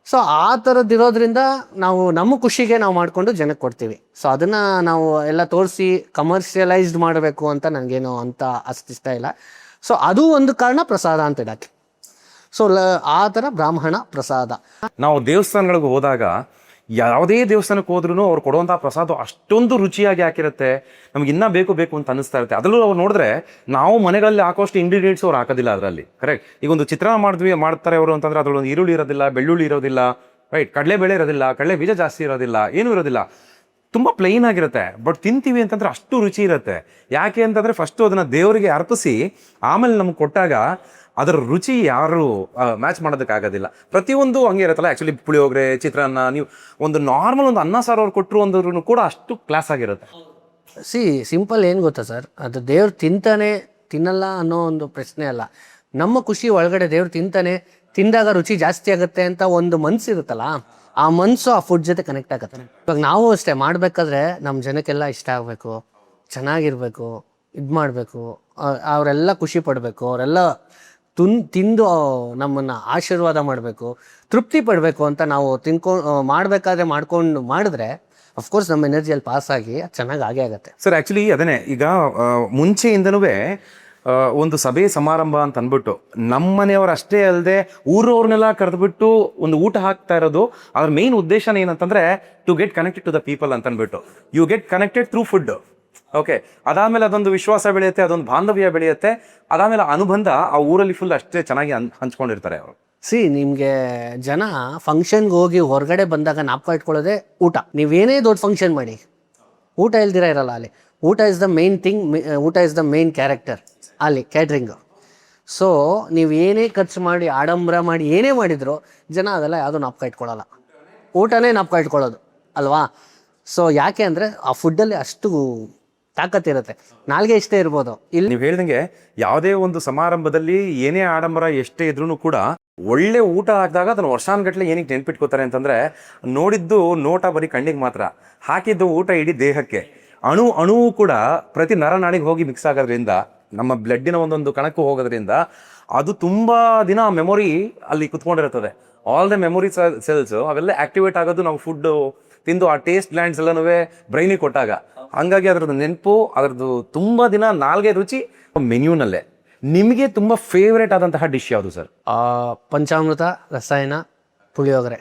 ಸೊ ಆ ಥರದ್ದಿರೋದ್ರಿಂದ ನಾವು ನಮ್ಮ ಖುಷಿಗೆ ನಾವು ಮಾಡಿಕೊಂಡು ಜನಕ್ಕೆ ಕೊಡ್ತೀವಿ. ಸೊ ಅದನ್ನು ನಾವು ಎಲ್ಲ ತೋರಿಸಿ ಕಮರ್ಷಿಯಲೈಸ್ಡ್ ಮಾಡಬೇಕು ಅಂತ ನನಗೇನು ಅಂತ ಅಷ್ಟು ಇಷ್ಟ ಇಲ್ಲ. ಸೊ ಅದು ಒಂದು ಕಾರಣ ಪ್ರಸಾದ ಅಂತ ಇಡಕ್ಕೆ. ಸೊ ಆ ಥರ ಬ್ರಾಹ್ಮಣ ಪ್ರಸಾದ. ನಾವು ದೇವಸ್ಥಾನಗಳಿಗೆ ಹೋದಾಗ ಯಾವುದೇ ದೇವಸ್ಥಾನಕ್ಕೆ ಹೋದ್ರೂ ಅವ್ರು ಕೊಡುವಂಥ ಪ್ರಸಾದ ಅಷ್ಟೊಂದು ರುಚಿಯಾಗಿ ಹಾಕಿರುತ್ತೆ, ನಮ್ಗೆ ಇನ್ನೂ ಬೇಕು ಬೇಕು ಅಂತ ಅನಿಸ್ತಾ ಇರುತ್ತೆ. ಅದರಲ್ಲೂ ಅವ್ರು ನೋಡಿದ್ರೆ ನಾವು ಮನೆಗಳಲ್ಲಿ ಹಾಕೋಷ್ಟು ಇಂಗ್ರೀಡಿಯೆಂಟ್ಸ್ ಅವ್ರು ಹಾಕೋದಿಲ್ಲ ಅದರಲ್ಲಿ. ಕರೆಕ್ಟ್. ಈಗ ಒಂದು ಚಿತ್ರಾನ್ನ ಮಾಡ್ತಾರೆ ಅವರು ಅಂತಂದ್ರೆ ಅದರೊಂದು ಈರುಳ್ಳಿ ಇರೋದಿಲ್ಲ, ಬೆಳ್ಳುಳ್ಳಿ ಇರೋದಿಲ್ಲ, ರೈಟ್, ಕಡಲೆಬೇಳೆ ಇರೋದಿಲ್ಲ, ಕಡಲೆ ಬೀಜ ಜಾಸ್ತಿ ಇರೋದಿಲ್ಲ, ಏನೂ ಇರೋದಿಲ್ಲ, ತುಂಬ ಪ್ಲೈನ್ ಆಗಿರುತ್ತೆ. ಬಟ್ ತಿಂತೀವಿ ಅಂತಂದ್ರೆ ಅಷ್ಟು ರುಚಿ ಇರುತ್ತೆ. ಯಾಕೆ ಅಂತಂದರೆ ಫಸ್ಟು ಅದನ್ನು ದೇವರಿಗೆ ಅರ್ಪಿಸಿ ಆಮೇಲೆ ನಮ್ಗೆ ಕೊಟ್ಟಾಗ ಅದರ ರುಚಿ ಯಾರು ಮ್ಯಾಚ್ ಮಾಡೋದಕ್ಕಾಗೋದಿಲ್ಲ. ಪ್ರತಿಯೊಂದು ಹಂಗೆ ಇರುತ್ತಲ್ಲ. ಆ್ಯಕ್ಚುಲಿ ಪುಳಿಯೋಗರೆ, ಚಿತ್ರಾನ್ನ, ನೀವು ಒಂದು ನಾರ್ಮಲ್ ಒಂದು ಅನ್ನ ಸಾರು ಅವ್ರು ಕೊಟ್ಟರು ಅಂದ್ರೂ ಕೂಡ ಅಷ್ಟು ಕ್ಲಾಸ್ ಆಗಿರುತ್ತೆ. ಸಿಂಪಲ್ ಏನು ಗೊತ್ತಾ ಸರ್, ಅದು ದೇವ್ರು ತಿನ್ನಲ್ಲ ಅನ್ನೋ ಒಂದು ಪ್ರಶ್ನೆ ಅಲ್ಲ. ನಮ್ಮ ಖುಷಿ ಒಳಗಡೆ ದೇವ್ರು ತಿಂದಾಗ ರುಚಿ ಜಾಸ್ತಿ ಆಗುತ್ತೆ ಅಂತ ಒಂದು ಮನ್ಸು ಇರುತ್ತಲ್ಲ, ಆ ಮನಸ್ಸು ಆ ಫುಡ್ ಜೊತೆ ಕನೆಕ್ಟ್ ಆಗುತ್ತೆ. ಇವಾಗ ನಾವು ಅಷ್ಟೇ ಮಾಡಬೇಕಾದ್ರೆ ನಮ್ಮ ಜನಕ್ಕೆಲ್ಲ ಇಷ್ಟ ಆಗಬೇಕು, ಚೆನ್ನಾಗಿರ್ಬೇಕು, ಇದು ಮಾಡಬೇಕು, ಅವರೆಲ್ಲ ಖುಷಿ ಪಡಬೇಕು, ಅವರೆಲ್ಲ ತಿಂದು ನಮ್ಮನ್ನು ಆಶೀರ್ವಾದ ಮಾಡಬೇಕು, ತೃಪ್ತಿ ಪಡಬೇಕು ಅಂತ ನಾವು ಮಾಡಬೇಕಾದ್ರೆ ಮಾಡಿದ್ರೆ ಅಫ್ಕೋರ್ಸ್ ನಮ್ಮ ಎನರ್ಜಿಯಲ್ಲಿ ಪಾಸ್ ಆಗಿ ಚೆನ್ನಾಗಿ ಆಗೇ ಆಗುತ್ತೆ ಸರ್. ಆ್ಯಕ್ಚುಲಿ ಅದನ್ನೇ ಈಗ ಮುಂಚೆಯಿಂದನೂ ಒಂದು ಸಭೆ ಸಮಾರಂಭ ಅಂತ ಅಂದ್ಬಿಟ್ಟು ನಮ್ಮ ಮನೆಯವರು ಅಷ್ಟೇ ಅಲ್ಲದೆ ಊರವ್ರನ್ನೆಲ್ಲ ಕರೆದ್ಬಿಟ್ಟು ಒಂದು ಊಟ ಹಾಕ್ತಾ ಇರೋದು. ಅದ್ರ ಮೇನ್ ಉದ್ದೇಶನ ಏನಂತಂದ್ರೆ to get connected to the people ಅಂತ ಅಂದ್ಬಿಟ್ಟು you get connected through food. Okay, ಅದಾದಮೇಲೆ ಅದೊಂದು ವಿಶ್ವಾಸ ಬೆಳೆಯುತ್ತೆ, ಅದೊಂದು ಬಾಂಧವ್ಯ ಬೆಳೆಯುತ್ತೆ, ಅದಾದಮೇಲೆ ಅನುಬಂಧ ಆ ಊರಲ್ಲಿ ಫುಲ್ ಅಷ್ಟೇ ಚೆನ್ನಾಗಿ ಹಂಚ್ಕೊಂಡಿರ್ತಾರೆ ಅವರು. ನಿಮಗೆ ಜನ ಫಂಕ್ಷನ್ಗೆ ಹೋಗಿ ಹೊರಗಡೆ ಬಂದಾಗ ನಾಪ್ಕ ಇಟ್ಕೊಳ್ಳೋದೇ ಊಟ. ನೀವೇನೇ ದೊಡ್ಡ ಫಂಕ್ಷನ್ ಮಾಡಿ ಊಟ ಇಲ್ದಿರ ಇರಲ್ಲ ಅಲ್ಲಿ. ಊಟ ಇಸ್ ದ ಮೇನ್ ಥಿಂಗ್, ಊಟ ಇಸ್ ದ ಮೇನ್ ಕ್ಯಾರೆಕ್ಟರ್ ಅಲ್ಲಿ ಕ್ಯಾಟ್ರಿಂಗು. ಸೊ ನೀವು ಏನೇ ಖರ್ಚು ಮಾಡಿ ಆಡಂಬರ ಮಾಡಿ ಏನೇ ಮಾಡಿದ್ರು ಜನ ಅದೆಲ್ಲ ಯಾವುದೂ ನಾಪ್ಕ ಇಟ್ಕೊಳ್ಳಲ್ಲ, ಊಟನೇ ನಾಪ್ಕ ಇಟ್ಕೊಳ್ಳೋದು ಅಲ್ವಾ. ಸೊ ಯಾಕೆ ಅಂದರೆ ಆ ಫುಡ್ಡಲ್ಲಿ ಅಷ್ಟು ತಾಕತ್ತಿರುತ್ತೆ. ನಾಲ್ಗೆ ಇಷ್ಟೇ ಇರ್ಬೋದು. ಇಲ್ಲಿ ನೀವು ಹೇಳ್ದಂಗೆ ಯಾವುದೇ ಒಂದು ಸಮಾರಂಭದಲ್ಲಿ ಏನೇ ಆಡಂಬರ ಎಷ್ಟೇ ಇದ್ರೂ ಕೂಡ ಒಳ್ಳೆ ಊಟ ಹಾಕಿದಾಗ ಅದನ್ನು ವರ್ಷಾನ್ಗಟ್ಲೆ ಏನಕ್ಕೆ ನೆನ್ಪಿಟ್ಕೋತಾರೆ ಅಂತಂದ್ರೆ ನೋಡಿದ್ದು ನೋಟ ಬರೀ ಕಣ್ಣಿಗೆ ಮಾತ್ರ, ಹಾಕಿದ್ದು ಊಟ ಇಡೀ ದೇಹಕ್ಕೆ. ಅಣುವು ಕೂಡ ಪ್ರತಿ ನರನಾಡಿಗೆ ಹೋಗಿ ಮಿಕ್ಸ್ ಆಗೋದ್ರಿಂದ, ನಮ್ಮ ಬ್ಲಡ್ಡಿನ ಒಂದೊಂದು ಕಣಕ್ಕೂ ಹೋಗೋದ್ರಿಂದ ಅದು ತುಂಬಾ ದಿನ ಮೆಮೊರಿ ಅಲ್ಲಿ ಕುತ್ಕೊಂಡಿರ್ತದೆ. ಆಲ್ ದ ಮೆಮೊರಿ ಸೆಲ್ಸ್ ಅವೆಲ್ಲ ಆಕ್ಟಿವೇಟ್ ಆಗೋದು ನಾವು ಫುಡ್ ತಿಂದು ಆ ಟೇಸ್ಟ್ ಗ್ಲ್ಯಾಂಡ್ಸ್ ಎಲ್ಲನೂ ಬ್ರೈನಿಗೆ ಕೊಟ್ಟಾಗ. ಹಂಗಾಗಿ ಅದರದ್ದು ನೆನಪು, ಅದರದ್ದು ತುಂಬ ದಿನ ನಾಲ್ಗೆ ರುಚಿ. ಮೆನ್ಯೂನಲ್ಲೇ ನಿಮಗೆ ತುಂಬ ಫೇವ್ರೇಟ್ ಆದಂತಹ ಡಿಶ್ ಯಾವುದು ಸರ್? ಪಂಚಾಮೃತ, ರಸಾಯನ, ಪುಳಿಯೋಗರೆ.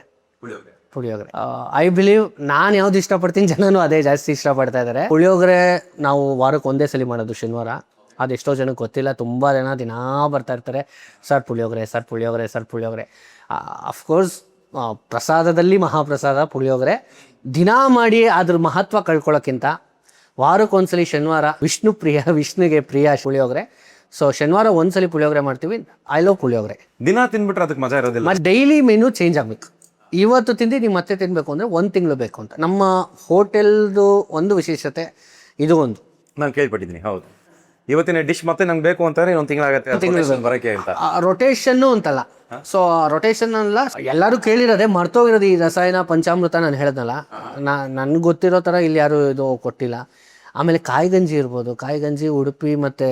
ಐ ಬಿಲೀವ್ ನಾನು ಯಾವ್ದು ಇಷ್ಟಪಡ್ತೀನಿ ಜನನು ಅದೇ ಜಾಸ್ತಿ ಇಷ್ಟಪಡ್ತಾ ಇದ್ದಾರೆ. ಪುಳಿಯೋಗರೆ ನಾವು ವಾರಕ್ಕೆ ಒಂದೇ ಸಲ ಮಾಡೋದು ಶನಿವಾರ. ಅದು ಎಷ್ಟೋ ಜನಕ್ಕೆ ಗೊತ್ತಿಲ್ಲ. ತುಂಬ ಜನ ದಿನಾ ಬರ್ತಾ ಇರ್ತಾರೆ, ಸರ್ ಪುಳಿಯೋಗರೆ. ಅಫ್ಕೋರ್ಸ್ ಪ್ರಸಾದದಲ್ಲಿ ಮಹಾಪ್ರಸಾದ ಪುಳಿಯೋಗರೆ. ದಿನಾ ಮಾಡಿ ಅದ್ರ ಮಹತ್ವ ಕಳ್ಕೊಳ್ಳೋಕ್ಕಿಂತ ವಾರಕ್ಕೊಂದ್ಸಲಿ ಶನಿವಾರ ವಿಷ್ಣುಗೆ ಪ್ರಿಯ ಪುಳಿಯೋಗರೆ. ಸೊ ಶನಿವಾರ ಒಂದ್ಸಲಿ ಪುಳಿಯೋಗರೆ ಮಾಡ್ತೀವಿ. I love puliyogare. ದಿನ ತಿನ್ಬಿಟ್ರೆ ಅದಕ್ಕೆ ಮಜಾ ಇರೋದಿಲ್ಲ. ಮತ್ತು ಡೈಲಿ ಮೆನು ಚೇಂಜ್ ಆಗಬೇಕು. ಇವತ್ತು ತಿಂದು ನೀವು ಮತ್ತೆ ತಿನ್ನಬೇಕು ಅಂದರೆ 1 ತಿಂಗಳು ಬೇಕು ಅಂತ. ನಮ್ಮ ಹೋಟೆಲ್ದು ಒಂದು ವಿಶೇಷತೆ ಇದು ಒಂದು ನಾನು ಕೇಳ್ಪಟ್ಟಿದ್ದೀನಿ. ಹೌದು, ಇವತ್ತಿನ ಡಿಶ್ ಮತ್ತೆ ನಂಗೆ ಬೇಕು ಅಂತಂದ್ರೆ 1 ತಿಂಗಳಾಗತ್ತೆ ಬರೋಕೆ ಅಂತ. ರೊಟೇಷನ್ನು ಅಂತಲ್ಲ. ಸೊ ರೊಟೇಷನ್ ಅಲ್ಲ, ಎಲ್ಲರೂ ಕೇಳಿರೋದೆ ಮರ್ತೋಗಿರೋದು ಈ ರಸಾಯನ ಪಂಚಾಮೃತ ನಾನು ಹೇಳಿದ್ನಲ್ಲ. ನನ್ಗೆ ಗೊತ್ತಿರೋ ಥರ ಇಲ್ಲಿ ಯಾರು ಇದು ಕೊಟ್ಟಿಲ್ಲ. ಆಮೇಲೆ ಕಾಯಿಗಂಜಿ ಇರ್ಬೋದು. ಕಾಯಿಗಂಜಿ ಉಡುಪಿ ಮತ್ತು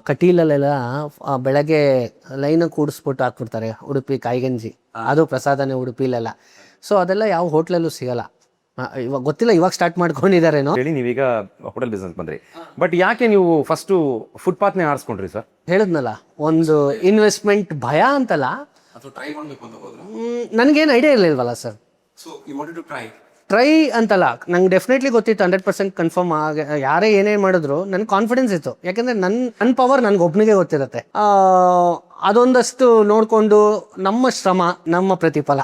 ಕಟೀಲಲ್ಲೆಲ್ಲ ಬೆಳಗ್ಗೆ ಲೈನಾಗಿ ಕೂಡಿಸ್ಬಿಟ್ಟು ಹಾಕ್ಬಿಡ್ತಾರೆ ಉಡುಪಿ ಕಾಯಿಗಂಜಿ. ಅದು ಪ್ರಸಾದನೇ ಉಡುಪಿಲೆಲ್ಲ. ಸೊ ಅದೆಲ್ಲ ಯಾವ ಹೋಟ್ಲಲ್ಲೂ ಸಿಗಲ್ಲ. ಇವಾಗ ಗೊತ್ತಿಲ್ಲ, ಇವಾಗ ಸ್ಟಾರ್ಟ್ ಮಾಡ್ಕೊಂಡಿದ್ದಾರೇನೋ ಹೇಳಿ. ನೀವೀಗ ಹೋಟೆಲ್ ಬಿಸ್ನೆಸ್ ಬಂದ್ರಿ, ಬಟ್ ಯಾಕೆ ನೀವು ಫಸ್ಟು ಫುಟ್ಪಾತ್ನೇ ಆರಿಸ್ಕೊಂಡ್ರಿ ಸರ್? ಹೇಳಿದ್ನಲ್ಲ, ಒಂದು ಇನ್ವೆಸ್ಟ್ಮೆಂಟ್ ಭಯ ಅಂತಲ್ಲ, ನನಗೇನು ಐಡಿಯಾ ಇರಲಿಲ್ವಲ್ಲ ಸರ್. ಟ್ರೈ ಅಂತಲ್ಲ, ನಂಗೆ ಡೆಫಿನೆಟ್ಲಿ ಗೊತ್ತಿತ್ತು 100% ಕನ್ಫರ್ಮ್ ಯಾರೇ ಏನೇ ಮಾಡಿದ್ರು ನನಗೆ ಕಾನ್ಫಿಡೆನ್ಸ್ ಇತ್ತು. ಯಾಕೆಂದರೆ ನನ್ನ ಪವರ್ ನನಗೆ ಒಬ್ಬನಿಗೆ ಗೊತ್ತಿರುತ್ತೆ. ಅದೊಂದಷ್ಟು ನೋಡಿಕೊಂಡು ನಮ್ಮ ಶ್ರಮ ನಮ್ಮ ಪ್ರತಿಫಲ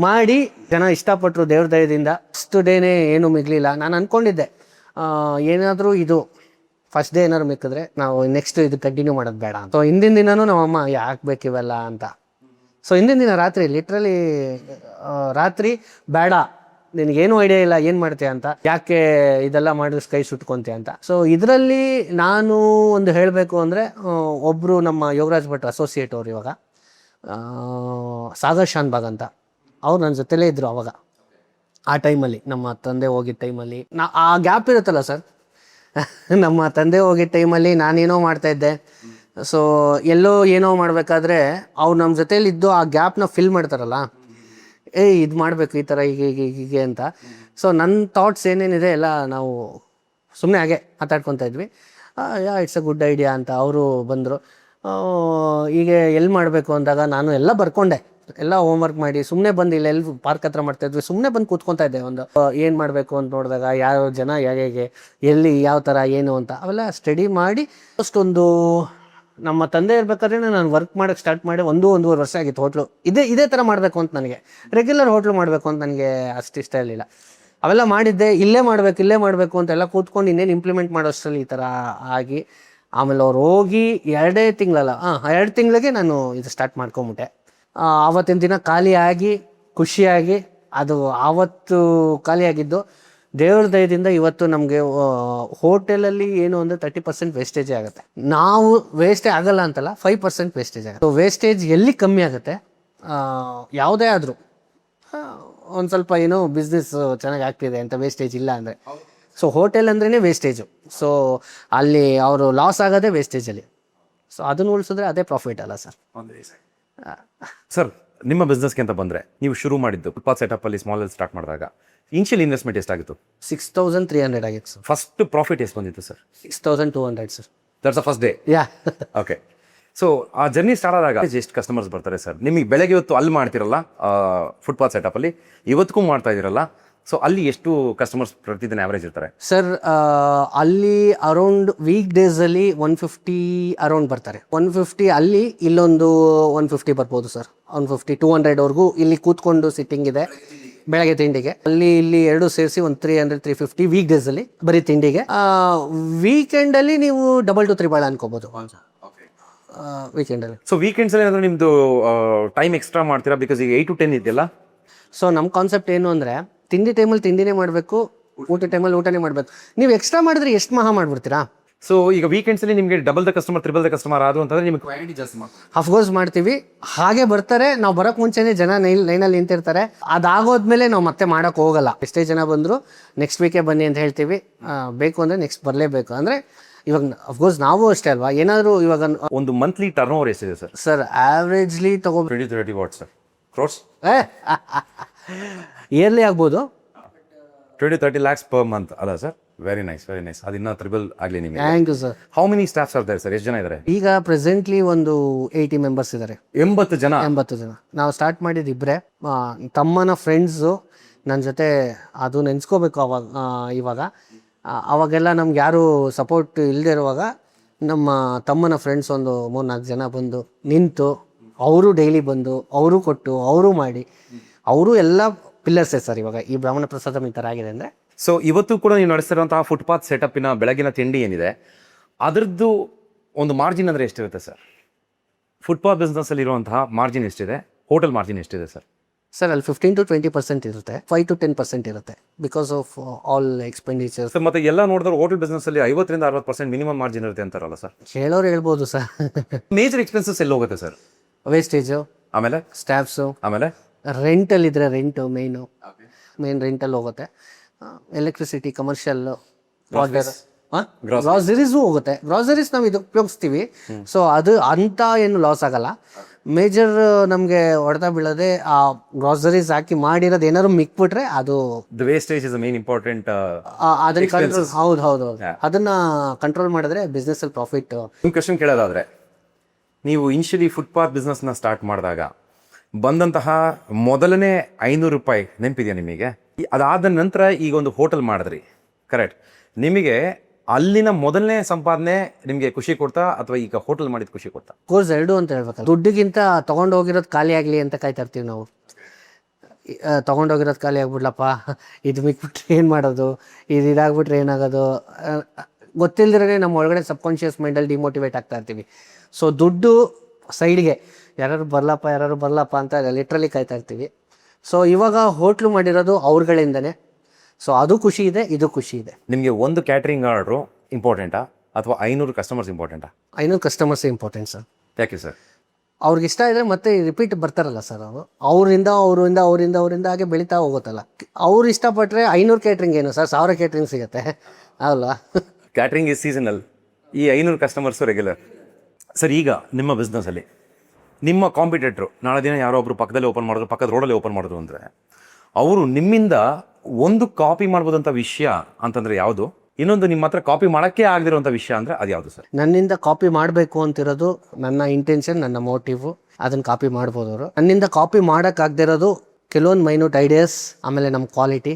ಮಾಡಿ ಜನ ಇಷ್ಟಪಟ್ಟರು ದೇವ್ರ ದಯದಿಂದ. ಫಸ್ಟ್ ಡೇನೇ ಏನೂ ಮಿಗಲಿಲ್ಲ. ನಾನು ಅಂದ್ಕೊಂಡಿದ್ದೆ ಏನಾದರೂ ಇದು ಫಸ್ಟ್ ಡೇ ಏನಾದ್ರು ಮಿಕ್ಕಿದ್ರೆ ನಾವು ನೆಕ್ಸ್ಟ್ ಇದು ಕಂಟಿನ್ಯೂ ಮಾಡೋದು ಬೇಡ ಅಂತ. ಸೊ ಹಿಂದಿನ ದಿನನೂ ನಮ್ಮಮ್ಮ ಯಾಕೆ ಬೇಕಿವೆಲ್ಲ ಅಂತ. ಸೊ ಹಿಂದಿನ ದಿನ ರಾತ್ರಿ ಲಿಟ್ರಲಿ ರಾತ್ರಿ ಬೇಡ ನಿನಗೇನು ಐಡಿಯಾ ಇಲ್ಲ ಏನು ಮಾಡ್ತೀಯ ಅಂತ, ಯಾಕೆ ಇದೆಲ್ಲ ಮಾಡಿದ್ರೆ ಕೈ ಸುಟ್ಕೊಂತೀಯ ಅಂತ. ಸೊ ಇದರಲ್ಲಿ ನಾನು ಒಂದು ಹೇಳಬೇಕು ಅಂದರೆ ಒಬ್ಬರು ನಮ್ಮ ಯೋಗರಾಜ್ ಭಟ್ ಅಸೋಸಿಯೇಟ್ ಅವರು ಇವಾಗ ಸಾಗರ್ ಶಾನ್ಬಾಗ್ ಅಂತ, ಅವ್ರು ನನ್ನ ಜೊತೆಲೇ ಇದ್ದರು ಅವಾಗ. ಆ ಟೈಮಲ್ಲಿ ನಮ್ಮ ತಂದೆ ಹೋಗಿದ್ದ ಟೈಮಲ್ಲಿ ಆ ಗ್ಯಾಪ್ ಇರುತ್ತಲ್ಲ ಸರ್, ನಮ್ಮ ತಂದೆ ಹೋಗಿದ್ದ ಟೈಮಲ್ಲಿ ನಾನೇನೋ ಮಾಡ್ತಾಯಿದ್ದೆ. ಸೊ ಎಲ್ಲೋ ಏನೋ ಮಾಡಬೇಕಾದ್ರೆ ಅವ್ರು ನಮ್ಮ ಜೊತೇಲಿದ್ದು ಆ ಗ್ಯಾಪ್ನ ಫಿಲ್ ಮಾಡ್ತಾರಲ್ಲ, ಇದು ಮಾಡಬೇಕು ಈ ಥರ ಹೀಗೆ ಅಂತ. ಸೊ ನನ್ನ ಥಾಟ್ಸ್ ಏನೇನಿದೆ ಎಲ್ಲ ನಾವು ಸುಮ್ಮನೆ ಹಾಗೆ ಮಾತಾಡ್ಕೊತಾ ಇದ್ವಿ. ಇಟ್ಸ್ ಅ ಗುಡ್ ಐಡಿಯಾ ಅಂತ ಅವರು ಬಂದರು. ಹೀಗೆ ಎಲ್ಲಿ ಮಾಡಬೇಕು ಅಂದಾಗ ನಾನು ಎಲ್ಲ ಬರ್ಕೊಂಡೆ, ಎಲ್ಲ ಹೋಮ್ವರ್ಕ್ ಮಾಡಿ ಸುಮ್ಮನೆ ಬಂದು ಇಲ್ಲ ಎಲ್ಲಿ ಪಾರ್ಕ್ ಹತ್ರ ಮಾಡ್ತಾಯಿದ್ವಿ, ಸುಮ್ಮನೆ ಬಂದು ಕೂತ್ಕೊತಾ ಇದ್ದೆ. ಒಂದು ಏನು ಮಾಡಬೇಕು ಅಂತ ನೋಡಿದಾಗ ಯಾವ ಜನ ಹೇಗೆ ಎಲ್ಲಿ ಯಾವ ಥರ ಏನು ಅಂತ ಅವೆಲ್ಲ ಸ್ಟಡಿ ಮಾಡಿ ಅಷ್ಟೊಂದು ನಮ್ಮ ತಂದೆ ಇರ್ಬೇಕಾದ್ರೆ ನಾನು ವರ್ಕ್ ಮಾಡೋಕ್ಕೆ ಸ್ಟಾರ್ಟ್ ಮಾಡಿ 1-1.5 ವರ್ಷ ಆಗಿತ್ತು. ಹೋಟ್ಲು ಇದೇ ಥರ ಮಾಡಬೇಕು ಅಂತ ನನಗೆ, ರೆಗ್ಯುಲರ್ ಹೋಟ್ಲು ಮಾಡಬೇಕು ಅಂತ ನನಗೆ ಅಷ್ಟು ಇಷ್ಟ ಇರಲಿಲ್ಲ. ಅವೆಲ್ಲ ಮಾಡಿದ್ದೆ, ಇಲ್ಲೇ ಮಾಡಬೇಕು ಅಂತೆಲ್ಲ ಕೂತ್ಕೊಂಡು ಇನ್ನೇನು ಇಂಪ್ಲಿಮೆಂಟ್ ಮಾಡೋಷ್ಟರಲ್ಲಿ ಈ ಥರ ಆಗಿ ಆಮೇಲೆ ಅವ್ರು ಹೋಗಿ 2 ತಿಂಗಳಿಗೆ ನಾನು ಇದು ಸ್ಟಾರ್ಟ್ ಮಾಡ್ಕೊಂಬಿಟ್ಟೆ. ಆವತ್ತಿನ ದಿನ ಖಾಲಿಯಾಗಿ ಖುಷಿಯಾಗಿ, ಅದು ಆವತ್ತು ಖಾಲಿಯಾಗಿದ್ದು ದೇವ್ರ ದಯದಿಂದ ಇವತ್ತು ನಮಗೆ ಹೋಟೆಲಲ್ಲಿ ಏನು ಅಂದರೆ 30% ವೇಸ್ಟೇಜೇ ಆಗುತ್ತೆ. ನಾವು ವೇಸ್ಟೇ ಆಗಲ್ಲ ಅಂತಲ್ಲ, 5% ವೇಸ್ಟೇಜ್ ಆಗುತ್ತೆ. ಸೊ ವೇಸ್ಟೇಜ್ ಎಲ್ಲಿ ಕಮ್ಮಿ ಆಗುತ್ತೆ, ಯಾವುದೇ ಆದರೂ ಒಂದು ಸ್ವಲ್ಪ ಏನೋ ಬಿಸ್ನೆಸ್ ಚೆನ್ನಾಗಿ ಆಗ್ತಿದೆ ಅಂತ ವೇಸ್ಟೇಜ್ ಇಲ್ಲ ಅಂದರೆ, ಸೊ ಹೋಟೆಲ್ ಅಂದ್ರೇ ವೇಸ್ಟೇಜು. ಸೊ ಅಲ್ಲಿ ಅವರು ಲಾಸ್ ಆಗೋದೇ ವೇಸ್ಟೇಜಲ್ಲಿ. ಸೊ ಅದನ್ನು ಉಳಿಸಿದ್ರೆ ಅದೇ ಪ್ರಾಫಿಟ್ ಅಲ್ಲ ಸರ್. ಸರ್, ನಿಮ್ಮ ಬಿಸ್ನೆಸ್ಗೆ ಅಂತ ಬಂದರೆ ನೀವು ಶುರು ಮಾಡಿದ್ದು ಫುಟ್ಪಾತ್ ಸೆಟಪ್ಪಲ್ಲಿ ಸ್ಮಾಲಲ್ಲಿ ಸ್ಟಾರ್ಟ್ ಮಾಡಿದಾಗ ಇನಿಷಿಯಲ್ ಇನ್ವೆಸ್ಟ್ಮೆಂಟ್ ಎಷ್ಟಾಗಿತ್ತು? 6,300 ಆಗಿತ್ತು ಸರ್. ಫಸ್ಟ್ ಪ್ರಾಫಿಟ್ ಎಷ್ಟು ಬಂದಿತ್ತು sir? 6,200 sir. That's the first day. Okay. So ಆ ಜರ್ನಿ ಸ್ಟಾರ್ಟ್ ಆದಾಗ ಎಷ್ಟು ಕಸ್ಟಮರ್ಸ್ ಬರ್ತಾರೆ ಸರ್? ನಿಮಗೆ ಬೆಳಗ್ಗೆ ಇವತ್ತು ಅಲ್ಲಿ ಮಾಡ್ತಿರಲ್ಲ ಫುಟ್ಪಾತ್ ಸೆಟಪ್ಪಲ್ಲಿ, ಇವತ್ತಿಗೂ ಮಾಡ್ತಾ ಇದ್ದೀರಲ್ಲ, ಸೊ ಅಲ್ಲಿ ಎಷ್ಟು ಕಸ್ಟಮರ್ಸ್ ಪ್ರತಿದಿನ ಆವ್ರೇಜ್ ಇರ್ತಾರೆ ಸರ್? ಅಲ್ಲಿ ಅರೌಂಡ್ ವೀಕ್ ಡೇಸಲ್ಲಿ 150 ಅರೌಂಡ್ ಬರ್ತಾರೆ. 150 ಅಲ್ಲಿ, ಇಲ್ಲೊಂದು 150 ಬರ್ಬೋದು ಸರ್. 150-200 ಇಲ್ಲಿ ಕೂತ್ಕೊಂಡು ಸಿಟ್ಟಿಂಗ್ ಇದೆ ಬೆಳಗ್ಗೆ ತಿಂಡಿಗೆ. ಅಲ್ಲಿ ಇಲ್ಲಿ ಎರಡು ಸೇರಿಸಿ ಒಂದು 300-350 ವೀಕ್ ಡೇಸಲ್ಲಿ ಬರೀ ತಿಂಡಿಗೆ. ವೀಕೆಂಡಲ್ಲಿ ನೀವು ಡಬಲ್ ಟು ತ್ರಿಬಲ್ ಅನ್ಕೋಬೋದು ವೀಕೆಂಡಲ್ಲಿ. ಸೊ ವೀಕೆಂಡ್ಸಲ್ಲಿ ಏನಾದರೂ ನಿಮ್ಮದು ಟೈಮ್ ಎಕ್ಸ್ಟ್ರಾ ಮಾಡ್ತೀರಾ? ಬಿಕಾಸ್ ಈಗ 8 to 10 ಇದೆಯಲ್ಲ. ಸೊ ನಮ್ಮ ಕಾನ್ಸೆಪ್ಟ್ ಏನು ಅಂದರೆ, ತಿಂಡಿ ಟೈಮಲ್ಲಿ ತಿಂಡಿನೇ ಮಾಡಬೇಕು, ಊಟ ಟೈಮಲ್ಲಿ ಊಟನೇ ಮಾಡಬೇಕು. ನೀವು ಎಕ್ಸ್ಟ್ರಾ ಮಾಡಿದ್ರೆ ಎಷ್ಟು ಮಹಾ ಮಾಡಿಬಿಡ್ತೀರಾ? ಸೊ ಈಗ ವೀಕೆಂಡ್ಸಲ್ಲಿ ನಿಮಗೆ double the customer triple the customer ಆದ್ರು ಅಂತಂದ್ರೆ ನಿಮಗೆ ಕ್ವಾಂಟಿಟಿ ಜಾಸ್ತಿ ಮಾಡ್ತೀವಿ. ಅಫ್ಕೋರ್ಸ್ ಮಾಡ್ತೀವಿ. ಹಾಗೆ ಬರ್ತಾರೆ, ನಾವು ಬರೋಕ್ಕೆ ಮುಂಚೆನೇ ಜನ ಲೈನಲ್ಲಿ ನಿಂತಿರ್ತಾರೆ. ಅದಾಗೋದ್ಮೇಲೆ ನಾವು ಮತ್ತೆ ಮಾಡೋಕ್ಕೆ ಹೋಗಲ್ಲ. ಎಷ್ಟೇ ಜನ ಬಂದರೂ ನೆಕ್ಸ್ಟ್ ವೀಕೇ ಬನ್ನಿ ಅಂತ ಹೇಳ್ತೀವಿ. ಬೇಕು ಅಂದರೆ ನೆಕ್ಸ್ಟ್ ಬರಲೇಬೇಕು. ಅಂದರೆ ಇವಾಗ ಅಫ್ಕೋರ್ಸ್ ನಾವು ಅಷ್ಟೇ ಅಲ್ವಾ, ಏನಾದರೂ ಇವಾಗ ಒಂದು ಮಂತ್ಲಿ ಟರ್ನ್ ಓವರ್ ಎಷ್ಟಿದೆ ಸರ್? ಸರ್ ಆವ್ರೇಜ್ಲಿ 20-30 ವಾಟ್ಸ್ ಸರ್. ಕ್ರೋರ್ಸ್ ಇಯರ್ಲಿ ಆಗ್ಬೋದು. 20-30 lakhs per month ಅಲ್ಲ sir? Very nice, very nice. ಅದನ್ನ ತ್ರಿಬಲ್ ಆಗಲಿ ನಿಮಗೆ. Thank you sir. How many staffs are there sir? ಎಷ್ಟು ಜನ ಇದ್ದಾರೆ ಈಗ? ಪ್ರೆಸೆಂಟ್ಲಿ ಒಂದು 80 ಮೆಂಬರ್ಸ್ ಇದ್ದಾರೆ. 80 ಜನ. ನಾವು ಸ್ಟಾರ್ಟ್ ಮಾಡಿದ್ದು ಇಬ್ಬರೇ, ತಮ್ಮನ ಫ್ರೆಂಡ್ಸು ನನ್ನ ಜೊತೆ. ಅದು ನೆನೆಸ್ಕೋಬೇಕು ಇವಾಗ ಅವಾಗೆಲ್ಲ ನಮ್ಗೆ ಯಾರು ಸಪೋರ್ಟ್ ಇಲ್ಲದೆ ಇರುವಾಗ ನಮ್ಮ ತಮ್ಮನ ಫ್ರೆಂಡ್ಸ್ ಒಂದು 3-4 ಜನ ಬಂದು ನಿಂತು, ಅವರು ಡೈಲಿ ಬಂದು ಅವರು ಕೊಟ್ಟು ಅವರು ಮಾಡಿ, ಅವರು ಎಲ್ಲ ಪಿಲ್ಲರ್ಸೇ ಸರ್. ಇವಾಗ ಈ ಬ್ರಾಹ್ಮಣ ಪ್ರಸಾದಂ ಈ ಥರ ಆಗಿದೆ ಅಂದರೆ. ಸೊ ಇವತ್ತು ಕೂಡ ನೀವು ನಡೆಸ್ತಿರುವಂತಹ ಫುಟ್ಪಾತ್ ಸೆಟಪ್ಪಿನ ಬೆಳಗಿನ ತಿಂಡಿ ಏನಿದೆ ಅದರದ್ದು ಒಂದು ಮಾರ್ಜಿನ್ ಅಂದರೆ ಎಷ್ಟಿರುತ್ತೆ ಸರ್? ಫುಟ್ಪಾತ್ ಬಿಸ್ನೆಸ್ಸಲ್ಲಿ ಇರುವಂತಹ ಮಾರ್ಜಿನ್ ಎಷ್ಟಿದೆ? ಹೋಟೆಲ್ ಮಾರ್ಜಿನ್ ಎಷ್ಟಿದೆ ಸರ್? ಸರ್ ಅಲ್ಲಿ 15-20% ಇರುತ್ತೆ, 5-10% ಇರುತ್ತೆ, because of all expenditures. Sir ಮತ್ತೆ ಎಲ್ಲ ನೋಡಿದ್ರೆ ಹೋಟೆಲ್ ಬಿಸ್ನೆಸ್ಸಲ್ಲಿ 50-60% ಮಿನಿಮಮ್ ಮಾರ್ಜಿನ್ ಇರುತ್ತೆ ಅಂತಾರಲ್ಲ ಸರ್? ಹೇಳೋರು ಹೇಳ್ಬೋದು ಸರ್. ಮೇಜರ್ ಎಕ್ಸ್ಪೆನ್ಸಸ್ ಎಲ್ಲಿ ಹೋಗುತ್ತೆ ಸರ್? ವೇಸ್ಟೇಜು, ಆಮೇಲೆ ಸ್ಟಾಫ್ಸು, ಆಮೇಲೆ ರೆಂಟಲ್ಲಿದ್ದರೆ ಮೇನ್ ರೆಂಟಲ್ಲಿ ಹೋಗುತ್ತೆ. ಎಲೆಕ್ಟ್ರಿಸಿಟಿ, ಕಮರ್ಷಿಯಲ್, ವಾಟರ್, ಗ್ರಾಸರೀಸು ಹೋಗುತ್ತೆ. ಗ್ರಾಸರೀಸ್ ನಾವು ಇದು ಉಪಯೋಗಿಸ್ತೀವಿ. ಸೊ ಅದು ಅಂತ ಏನು ಲಾಸ್ ಆಗಲ್ಲ. ಮೇಜರ್ ನಮಗೆ ಹೊಡೆತ ಬೀಳೋದೆ ಆ ಗ್ರಾಸರೀಸ್ ಹಾಕಿ ಮಾಡಿರೋದು ಏನಾದ್ರು ಮಿಕ್ಬಿಟ್ರೆ ಅದು ವೇಸ್ಟೇಜ್ ಇಸ್ ಮೇನ್ ಇಂಪಾರ್ಟೆಂಟ್. ಅದನ್ನ ಕಂಟ್ರೋಲ್, ಹೌದು ಅದನ್ನ ಕಂಟ್ರೋಲ್ ಮಾಡಿದ್ರೆ ಬಿಸ್ನೆಸ್ ಅಲ್ಲಿ ಪ್ರಾಫಿಟ್. ನಿಮ್ಮ ಕ್ವೆಶ್ಚನ್ ಕೇಳೋದಾದ್ರೆ, ನೀವು ಇನಿಷಿಯಲಿ ಫುಟ್ಪಾತ್ ಬಿಸ್ನೆಸ್ನ ಸ್ಟಾರ್ಟ್ ಮಾಡಿದಾಗ ಬಂದಂತಹ ಮೊದಲನೇ 500 ರೂಪಾಯಿ ನೆನಪಿದೆಯಾ ನಿಮಗೆ? ಅದಾದ ನಂತರ ಈಗ ಒಂದು ಹೋಟೆಲ್ ಮಾಡಿದ್ರಿ, ಕರೆಕ್ಟ್. ನಿಮಗೆ ಅಲ್ಲಿನ ಮೊದಲನೇ ಸಂಪಾದನೆ ನಿಮಗೆ ಖುಷಿ ಕೊಡ್ತಾ ಅಥವಾ ಈಗ ಹೋಟೆಲ್ ಮಾಡಿದ ಖುಷಿ ಕೊಡ್ತಾ? ಕೋರ್ಸ್ ಎರಡು ಅಂತ ಹೇಳ್ಬೇಕಲ್ಲ. ದುಡ್ಡಿಗಿಂತ ತೊಗೊಂಡು ಹೋಗಿರೋದು ಖಾಲಿ ಆಗಲಿ ಅಂತ ಕಾಯ್ತಾ ಇರ್ತೀವಿ ನಾವು. ತೊಗೊಂಡೋಗಿರೋದು ಖಾಲಿ ಆಗ್ಬಿಡ್ಲಪ್ಪ, ಇದು ಮಿಕ್ಬಿಟ್ರೆ ಏನು ಮಾಡೋದು, ಇದು ಇದಾಗ್ಬಿಟ್ರೆ ಏನಾಗೋದು ಗೊತ್ತಿಲ್ಲದ್ರೆ ನಮ್ಮ ಒಳಗಡೆ ಸಬ್ಕಾನ್ಷಿಯಸ್ ಮೈಂಡಲ್ಲಿ ಡಿಮೋಟಿವೇಟ್ ಆಗ್ತಾ ಇರ್ತೀವಿ. ಸೊ ದುಡ್ಡು ಸೈಡ್ಗೆ, ಯಾರು ಬರಲಪ್ಪ ಅಂತ ಲಿಟ್ರಲಿ ಕಾಯ್ತಾ ಇರ್ತೀವಿ. ಸೊ ಇವಾಗ ಹೋಟ್ಲು ಮಾಡಿರೋದು ಅವ್ರಗಳಿಂದನೇ. ಸೊ ಅದು ಖುಷಿ ಇದೆ, ಇದು ಖುಷಿ ಇದೆ. ನಿಮಗೆ ಒಂದು ಕ್ಯಾಟ್ರಿಂಗ್ ಆರ್ಡ್ರು ಇಂಪಾರ್ಟೆಂಟಾ ಅಥವಾ 500 ಕಸ್ಟಮರ್ಸ್ ಇಂಪಾರ್ಟೆಂಟಾ? 500 customers important sir. ಯಾಕೆ ಸರ್? ಅವ್ರಿಗೆ ಇಷ್ಟ ಇದ್ರೆ ಮತ್ತೆ ರಿಪೀಟ್ ಬರ್ತಾರಲ್ಲ ಸರ್, ಅವರು ಅವರಿಂದ ಹಾಗೆ ಬೆಳೀತಾ ಹೋಗುತ್ತಲ್ಲ. ಅವ್ರು ಇಷ್ಟಪಟ್ಟರೆ 500 ಕ್ಯಾಟ್ರಿಂಗ್ ಏನು ಸರ್, 1000 ಕ್ಯಾಟ್ರಿಂಗ್ ಸಿಗುತ್ತೆ ಅಲ್ವಾ? ಕ್ಯಾಟ್ರಿಂಗ್ ಇಸ್ ಸೀಸನಲ್, ಈ 500 ಕಸ್ಟಮರ್ಸು ರೆಗ್ಯುಲರ್. ಸರ್, ಈಗ ನಿಮ್ಮ ಬಿಸ್ನೆಸ್ಸಲ್ಲಿ ನಿಮ್ಮ ಕಾಂಪಿಟೇಟ್ರು ನಾಳೆ ದಿನ ಯಾರೋ ಒಬ್ಬರು ಪಕ್ಕದಲ್ಲಿ ಓಪನ್ ಮಾಡಿದ್ರು, ಪಕ್ಕದ ರೋಡಲ್ಲಿ ಓಪನ್ ಮಾಡಿದ್ರು ಅಂದರೆ ಅವರು ನಿಮ್ಮಿಂದ ಒಂದು ಕಾಪಿ ಮಾಡ್ಬೋದಂಥ ವಿಷಯ ಅಂತಂದರೆ ಯಾವುದು? ಇನ್ನೊಂದು ನಿಮ್ಮ ಹತ್ರ ಕಾಪಿ ಮಾಡೋಕ್ಕೆ ಆಗದಿರೋಂಥ ವಿಷಯ ಅಂದರೆ ಅದು ಯಾವುದು ಸರ್? ನನ್ನಿಂದ ಕಾಪಿ ಮಾಡಬೇಕು ಅಂತಿರೋದು ನನ್ನ ಇಂಟೆನ್ಷನ್, ನನ್ನ ಮೋಟಿವು. ಅದನ್ನು ಕಾಪಿ ಮಾಡ್ಬೋದು ಅವರು. ನನ್ನಿಂದ ಕಾಪಿ ಮಾಡೋಕ್ಕಾಗದಿರೋದು ಕೆಲವೊಂದು ಮೈನ್ಯೂಟ್ ಐಡಿಯಾಸ್, ಆಮೇಲೆ ನಮ್ಮ ಕ್ವಾಲಿಟಿ,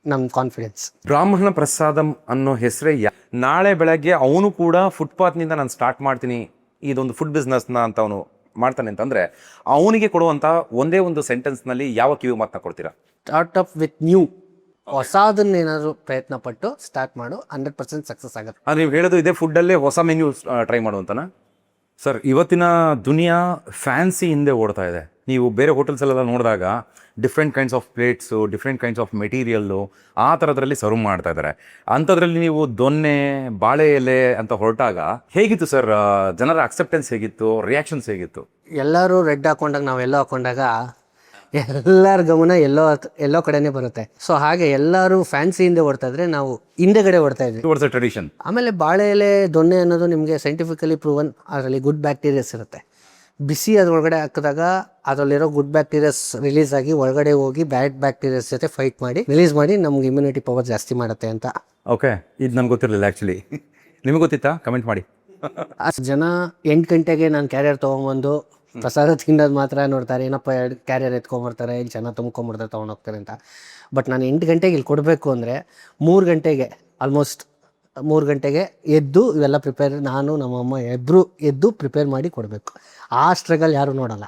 ನಮ್ಮ ಕಾನ್ಫಿಡೆನ್ಸ್. ಬ್ರಾಹ್ಮಣ ಪ್ರಸಾದಂ ಅನ್ನೋ ಹೆಸರೇ ನಾಳೆ ಬೆಳಗ್ಗೆ ಅವನು ಕೂಡ ಫುಟ್ಪಾತ್ನಿಂದ ನಾನು ಸ್ಟಾರ್ಟ್ ಮಾಡ್ತೀನಿ ಇದೊಂದು ಫುಡ್ ಬಿಸ್ನೆಸ್ನ ಅಂತ ಅವನು ಮಾಡ್ತಾನೆ ಅಂತಂದರೆ ಅವನಿಗೆ ಕೊಡುವಂಥ ಒಂದೇ ಒಂದು ಸೆಂಟೆನ್ಸ್ನಲ್ಲಿ ಯಾವ ಕಿವಿ ಮಾತನ್ನ ಕೊಡ್ತೀರಾ? ಸ್ಟಾರ್ಟ್ ಅಪ್ ವಿತ್ ನ್ಯೂ, ಹೊಸದನ್ನೇನಾದ್ರು ಪ್ರಯತ್ನ ಪಟ್ಟು ಸ್ಟಾರ್ಟ್ ಮಾಡು, 100% ಸಕ್ಸಸ್ ಆಗುತ್ತೆ. ಅದು ನೀವು ಹೇಳೋದು ಇದೇ ಫುಡ್ಡಲ್ಲೇ ಹೊಸ ಮೆನ್ಯೂ ಟ್ರೈ ಮಾಡುವಂತನಾ? ಸರ್, ಇವತ್ತಿನ ದುನಿಯಾ ಫ್ಯಾನ್ಸಿ ಹಿಂದೆ ಓಡ್ತಾ ಇದೆ. ನೀವು ಬೇರೆ ಹೋಟೆಲ್ಸಲ್ಲೆಲ್ಲ ನೋಡಿದಾಗ different kinds of plates, different kinds of material ಆ ಥರದ್ರಲ್ಲಿ ಸರ್ವ್ ಮಾಡ್ತಾ ಇದ್ದಾರೆ. ಅಂಥದ್ರಲ್ಲಿ ನೀವು ದೊನ್ನೆ, ಬಾಳೆ ಎಲೆ ಅಂತ ಹೊರಟಾಗ ಹೇಗಿತ್ತು ಸರ್? ಜನರ ಅಕ್ಸೆಪ್ಟೆನ್ಸ್ ಹೇಗಿತ್ತು? ರಿಯಾಕ್ಷನ್ಸ್ ಹೇಗಿತ್ತು? ಎಲ್ಲರೂ ರೆಡ್ ಹಾಕೊಂಡಾಗ, ನಾವೆಲ್ಲೋ ಹಾಕೊಂಡಾಗ ಎಲ್ಲರ ಗಮನ ಎಲ್ಲೋ ಕಡೆನೇ ಬರುತ್ತೆ. ಸೊ ಹಾಗೆ ಎಲ್ಲರೂ ಫ್ಯಾನ್ಸಿಯಿಂದ ಓಡ್ತಾ ಇದ್ರೆ ನಾವು ಹಿಂದೆಗಡೆ ಓಡ್ತಾ ಇದ್ವಿ. Towards tradition. ಆಮೇಲೆ ಬಾಳೆ ಎಲೆ, ದೊನ್ನೆ ಅನ್ನೋದು ನಿಮಗೆ ಸೈಂಟಿಫಿಕಲಿ ಪ್ರೂವನ್, ಅದರಲ್ಲಿ ಗುಡ್ ಬ್ಯಾಕ್ಟೀರಿಯಾಸ್ ಇರುತ್ತೆ. ಬಿಸಿ ಅದ್ರೊಳಗಡೆ ಹಾಕಿದಾಗ ಅದರಲ್ಲಿರೋ ಗುಡ್ ಬ್ಯಾಕ್ಟೀರಿಯಾಸ್ ರಿಲೀಸ್ ಆಗಿ ಒಳಗಡೆ ಹೋಗಿ ಬ್ಯಾಡ್ ಬ್ಯಾಕ್ಟೀರಿಯಾಸ್ ಜೊತೆ ಫೈಟ್ ಮಾಡಿ ರಿಲೀಸ್ ಮಾಡಿ ನಮ್ಗೆ ಇಮ್ಯುನಿಟಿ ಪವರ್ ಜಾಸ್ತಿ ಮಾಡುತ್ತೆ ಅಂತ. ಓಕೆ, ಇದು ನನಗೆ ಗೊತ್ತಿರಲಿಲ್ಲ ಆ್ಯಕ್ಚುಲಿ. ನಿಮಗೆ ಗೊತ್ತಿತ್ತಾ? ಕಮೆಂಟ್ ಮಾಡಿ. ಅಷ್ಟು ಜನ 8 ಗಂಟೆಗೆ ನಾನು ಕ್ಯಾರಿಯರ್ ತೊಗೊಂಬಂದು ಪ್ರಸಾದ ತಿನ್ನೋದು ಮಾತ್ರ ನೋಡ್ತಾರೆ. ಏನಪ್ಪ ಕ್ಯಾರಿಯರ್ ಎತ್ಕೊಂಬರ್ತಾರೆ, ಇಲ್ಲಿ ಜನ ತುಂಬ್ಕೊಂಬರ್ತಾರೆ, ತೊಗೊಂಡೋಗ್ತಾರೆ ಅಂತ. ಬಟ್ ನಾನು 8 ಗಂಟೆಗೆ ಇಲ್ಲಿ ಕೊಡಬೇಕು ಅಂದರೆ 3 ಗಂಟೆಗೆ, ಆಲ್ಮೋಸ್ಟ್ 3 ಗಂಟೆಗೆ ಎದ್ದು ಇವೆಲ್ಲ ಪ್ರಿಪೇರ್, ನಾನು ನಮ್ಮಮ್ಮ ಇಬ್ಬರು ಎದ್ದು ಪ್ರಿಪೇರ್ ಮಾಡಿ ಕೊಡಬೇಕು. ಆ ಸ್ಟ್ರಗಲ್ ಯಾರು ನೋಡಲ್ಲ,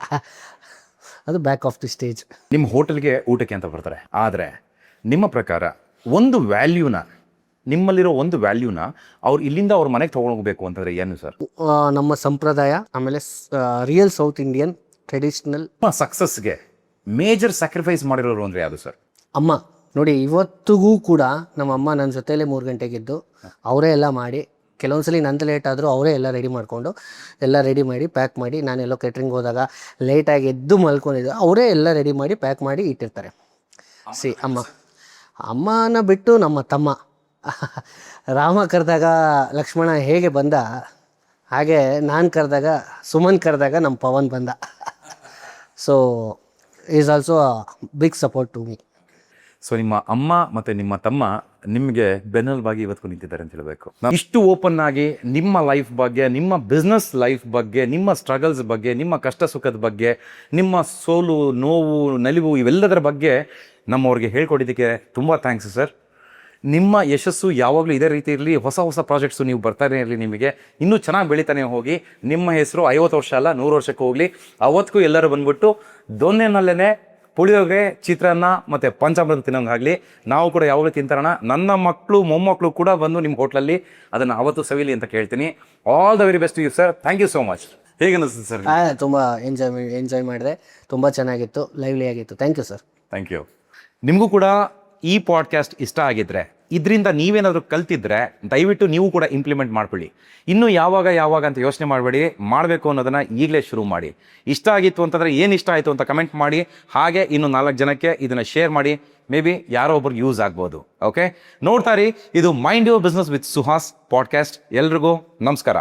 ಅದು ಬ್ಯಾಕ್ ಆಫ್ ದಿ ಸ್ಟೇಜ್. ನಿಮ್ಮ ಹೋಟೆಲ್ಗೆ ಊಟಕ್ಕೆ ಅಂತ ಬರ್ತಾರೆ, ಆದರೆ ನಿಮ್ಮ ಪ್ರಕಾರ ಒಂದು ವ್ಯಾಲ್ಯೂನ, ನಿಮ್ಮಲ್ಲಿರೋ ಒಂದು ವ್ಯಾಲ್ಯೂನ ಅವ್ರು ಇಲ್ಲಿಂದ ಅವ್ರ ಮನೆಗೆ ತೊಗೊಂಡೋಗ್ಬೇಕು ಅಂತಂದರೆ ಏನು ಸರ್? ನಮ್ಮ ಸಂಪ್ರದಾಯ, ಆಮೇಲೆ ರಿಯಲ್ ಸೌತ್ ಇಂಡಿಯನ್ ಟ್ರೆಡಿಷ್ನಲ್. ಸಕ್ಸಸ್ಗೆ ಮೇಜರ್ ಸ್ಯಾಕ್ರಿಫೈಸ್ ಮಾಡಿರೋರು ಅಂದರೆ ಯಾವುದು ಸರ್? ಅಮ್ಮ. ನೋಡಿ, ಇವತ್ತಿಗೂ ಕೂಡ ನಮ್ಮ ಅಮ್ಮ ನನ್ನ ಜೊತೆಯಲ್ಲೇ 3 ಗಂಟೆಗಿದ್ದು ಅವರೇ ಎಲ್ಲ ಮಾಡಿ, ಕೆಲವೊಂದ್ಸಲಿ ನಂದು ಲೇಟ್ ಆದರೂ ಅವರೇ ಎಲ್ಲ ರೆಡಿ ಮಾಡಿಕೊಂಡು, ಎಲ್ಲ ರೆಡಿ ಮಾಡಿ ಪ್ಯಾಕ್ ಮಾಡಿ, ನಾನೆಲ್ಲೋ ಕೇಟ್ರಿಂಗ್ ಹೋದಾಗ ಲೇಟಾಗಿ ಎದ್ದು ಮಲ್ಕೊಂಡಿದ್ದು ಅವರೇ ಎಲ್ಲ ರೆಡಿ ಮಾಡಿ ಪ್ಯಾಕ್ ಮಾಡಿ ಇಟ್ಟಿರ್ತಾರೆ. ಅಮ್ಮನ ಬಿಟ್ಟು ನಮ್ಮ ತಮ್ಮ ರಾಮ ಕರೆದಾಗ ಲಕ್ಷ್ಮಣ ಹೇಗೆ ಬಂದ, ಹಾಗೆ ನಾನು ಕರೆದಾಗ, ಸುಮನ್ ಕರೆದಾಗ ನಮ್ಮ ಪವನ್ ಬಂದ. So is also big support to me. So ನಿಮ್ಮ ಅಮ್ಮ ಮತ್ತು ನಿಮ್ಮ ತಮ್ಮ ನಿಮಗೆ ಬೆನ್ನೆಲುಬಾಗಿ ಇವತ್ತು ನಿಂತಿದ್ದಾರೆ ಅಂತ ಹೇಳಬೇಕು. ಇಷ್ಟು ಓಪನ್ ಆಗಿ ನಿಮ್ಮ ಲೈಫ್ ಬಗ್ಗೆ, ನಿಮ್ಮ ಬಿಸ್ನೆಸ್ ಲೈಫ್ ಬಗ್ಗೆ, ನಿಮ್ಮ ಸ್ಟ್ರಗಲ್ಸ್ ಬಗ್ಗೆ, ನಿಮ್ಮ ಕಷ್ಟ ಸುಖದ ಬಗ್ಗೆ, ನಿಮ್ಮ ಸೋಲು, ನೋವು, ನಲಿವು ಇವೆಲ್ಲದರ ಬಗ್ಗೆ ನಮ್ಮವ್ರಿಗೆ ಹೇಳ್ಕೊಟ್ಟಿದ್ದಕ್ಕೆ ತುಂಬ ಥ್ಯಾಂಕ್ಸ್ ಸರ್. ನಿಮ್ಮ ಯಶಸ್ಸು ಯಾವಾಗಲೂ ಇದೇ ರೀತಿ ಇರಲಿ, ಹೊಸ ಹೊಸ ಪ್ರಾಜೆಕ್ಟ್ಸು ನೀವು ಬರ್ತಾನೆ ಇರಲಿ, ನಿಮಗೆ ಇನ್ನೂ ಚೆನ್ನಾಗಿ ಬೆಳೀತಾನೆ ಹೋಗಿ, ನಿಮ್ಮ ಹೆಸರು 50 ವರ್ಷ ಅಲ್ಲ 100 ವರ್ಷಕ್ಕೆ ಹೋಗಲಿ. ಅವತ್ತಿಗೂ ಎಲ್ಲರೂ ಬಂದ್ಬಿಟ್ಟು ದೊನ್ನೆನಲ್ಲೇ ಪುಳಿಯೋಗರೆ, ಚಿತ್ರಾನ್ನ ಮತ್ತು ಪಂಚಾಮೃತ ತಿನ್ನೋಂಗಾಗಲಿ. ನಾವು ಕೂಡ ಯಾವಾಗಲೂ ತಿಂತಾರೋಣ. ನನ್ನ ಮಕ್ಕಳು, ಮೊಮ್ಮಕ್ಕಳು ಕೂಡ ಬಂದು ನಿಮ್ಮ ಹೋಟ್ಲಲ್ಲಿ ಅದನ್ನು ಅವತ್ತು ಸವಿಲಿ ಅಂತ ಕೇಳ್ತೀನಿ. All the very best you sir. Thank you so much. ಹೇಗೆ ಅನಿಸ್ತದೆ ಸರ್? ತುಂಬ ಎಂಜಾಯ್ ಮಾಡಿದೆ, ತುಂಬ ಚೆನ್ನಾಗಿತ್ತು, ಲೈವ್ಲಿ ಆಗಿತ್ತು. Thank you sir. Thank you. ನಿಮಗೂ ಕೂಡ ಈ ಪಾಡ್ಕಾಸ್ಟ್ ಇಷ್ಟ ಆಗಿದ್ರೆ, ಇದರಿಂದ ನೀವೇನಾದರೂ ಕಲ್ತಿದ್ರೆ ದಯವಿಟ್ಟು ನೀವು ಕೂಡ ಇಂಪ್ಲಿಮೆಂಟ್ ಮಾಡ್ಕೊಳ್ಳಿ. ಇನ್ನೂ ಯಾವಾಗ ಅಂತ ಯೋಚನೆ ಮಾಡಬೇಡಿ, ಮಾಡಬೇಕು ಅನ್ನೋದನ್ನು ಈಗಲೇ ಶುರು ಮಾಡಿ. ಇಷ್ಟ ಆಗಿತ್ತು ಅಂತಂದರೆ ಏನು ಇಷ್ಟ ಆಯಿತು ಅಂತ ಕಮೆಂಟ್ ಮಾಡಿ, ಹಾಗೆ ಇನ್ನು 4 ಜನಕ್ಕೆ ಇದನ್ನು ಶೇರ್ ಮಾಡಿ. ಮೇ ಬಿ ಯಾರೋ ಒಬ್ರಿಗೆ ಯೂಸ್ ಆಗ್ಬೋದು. ಓಕೆ, ನೋಡ್ತಾ ಇರಿ, ಇದು mind your business with Suhas podcast. ಎಲ್ರಿಗೂ ನಮಸ್ಕಾರ.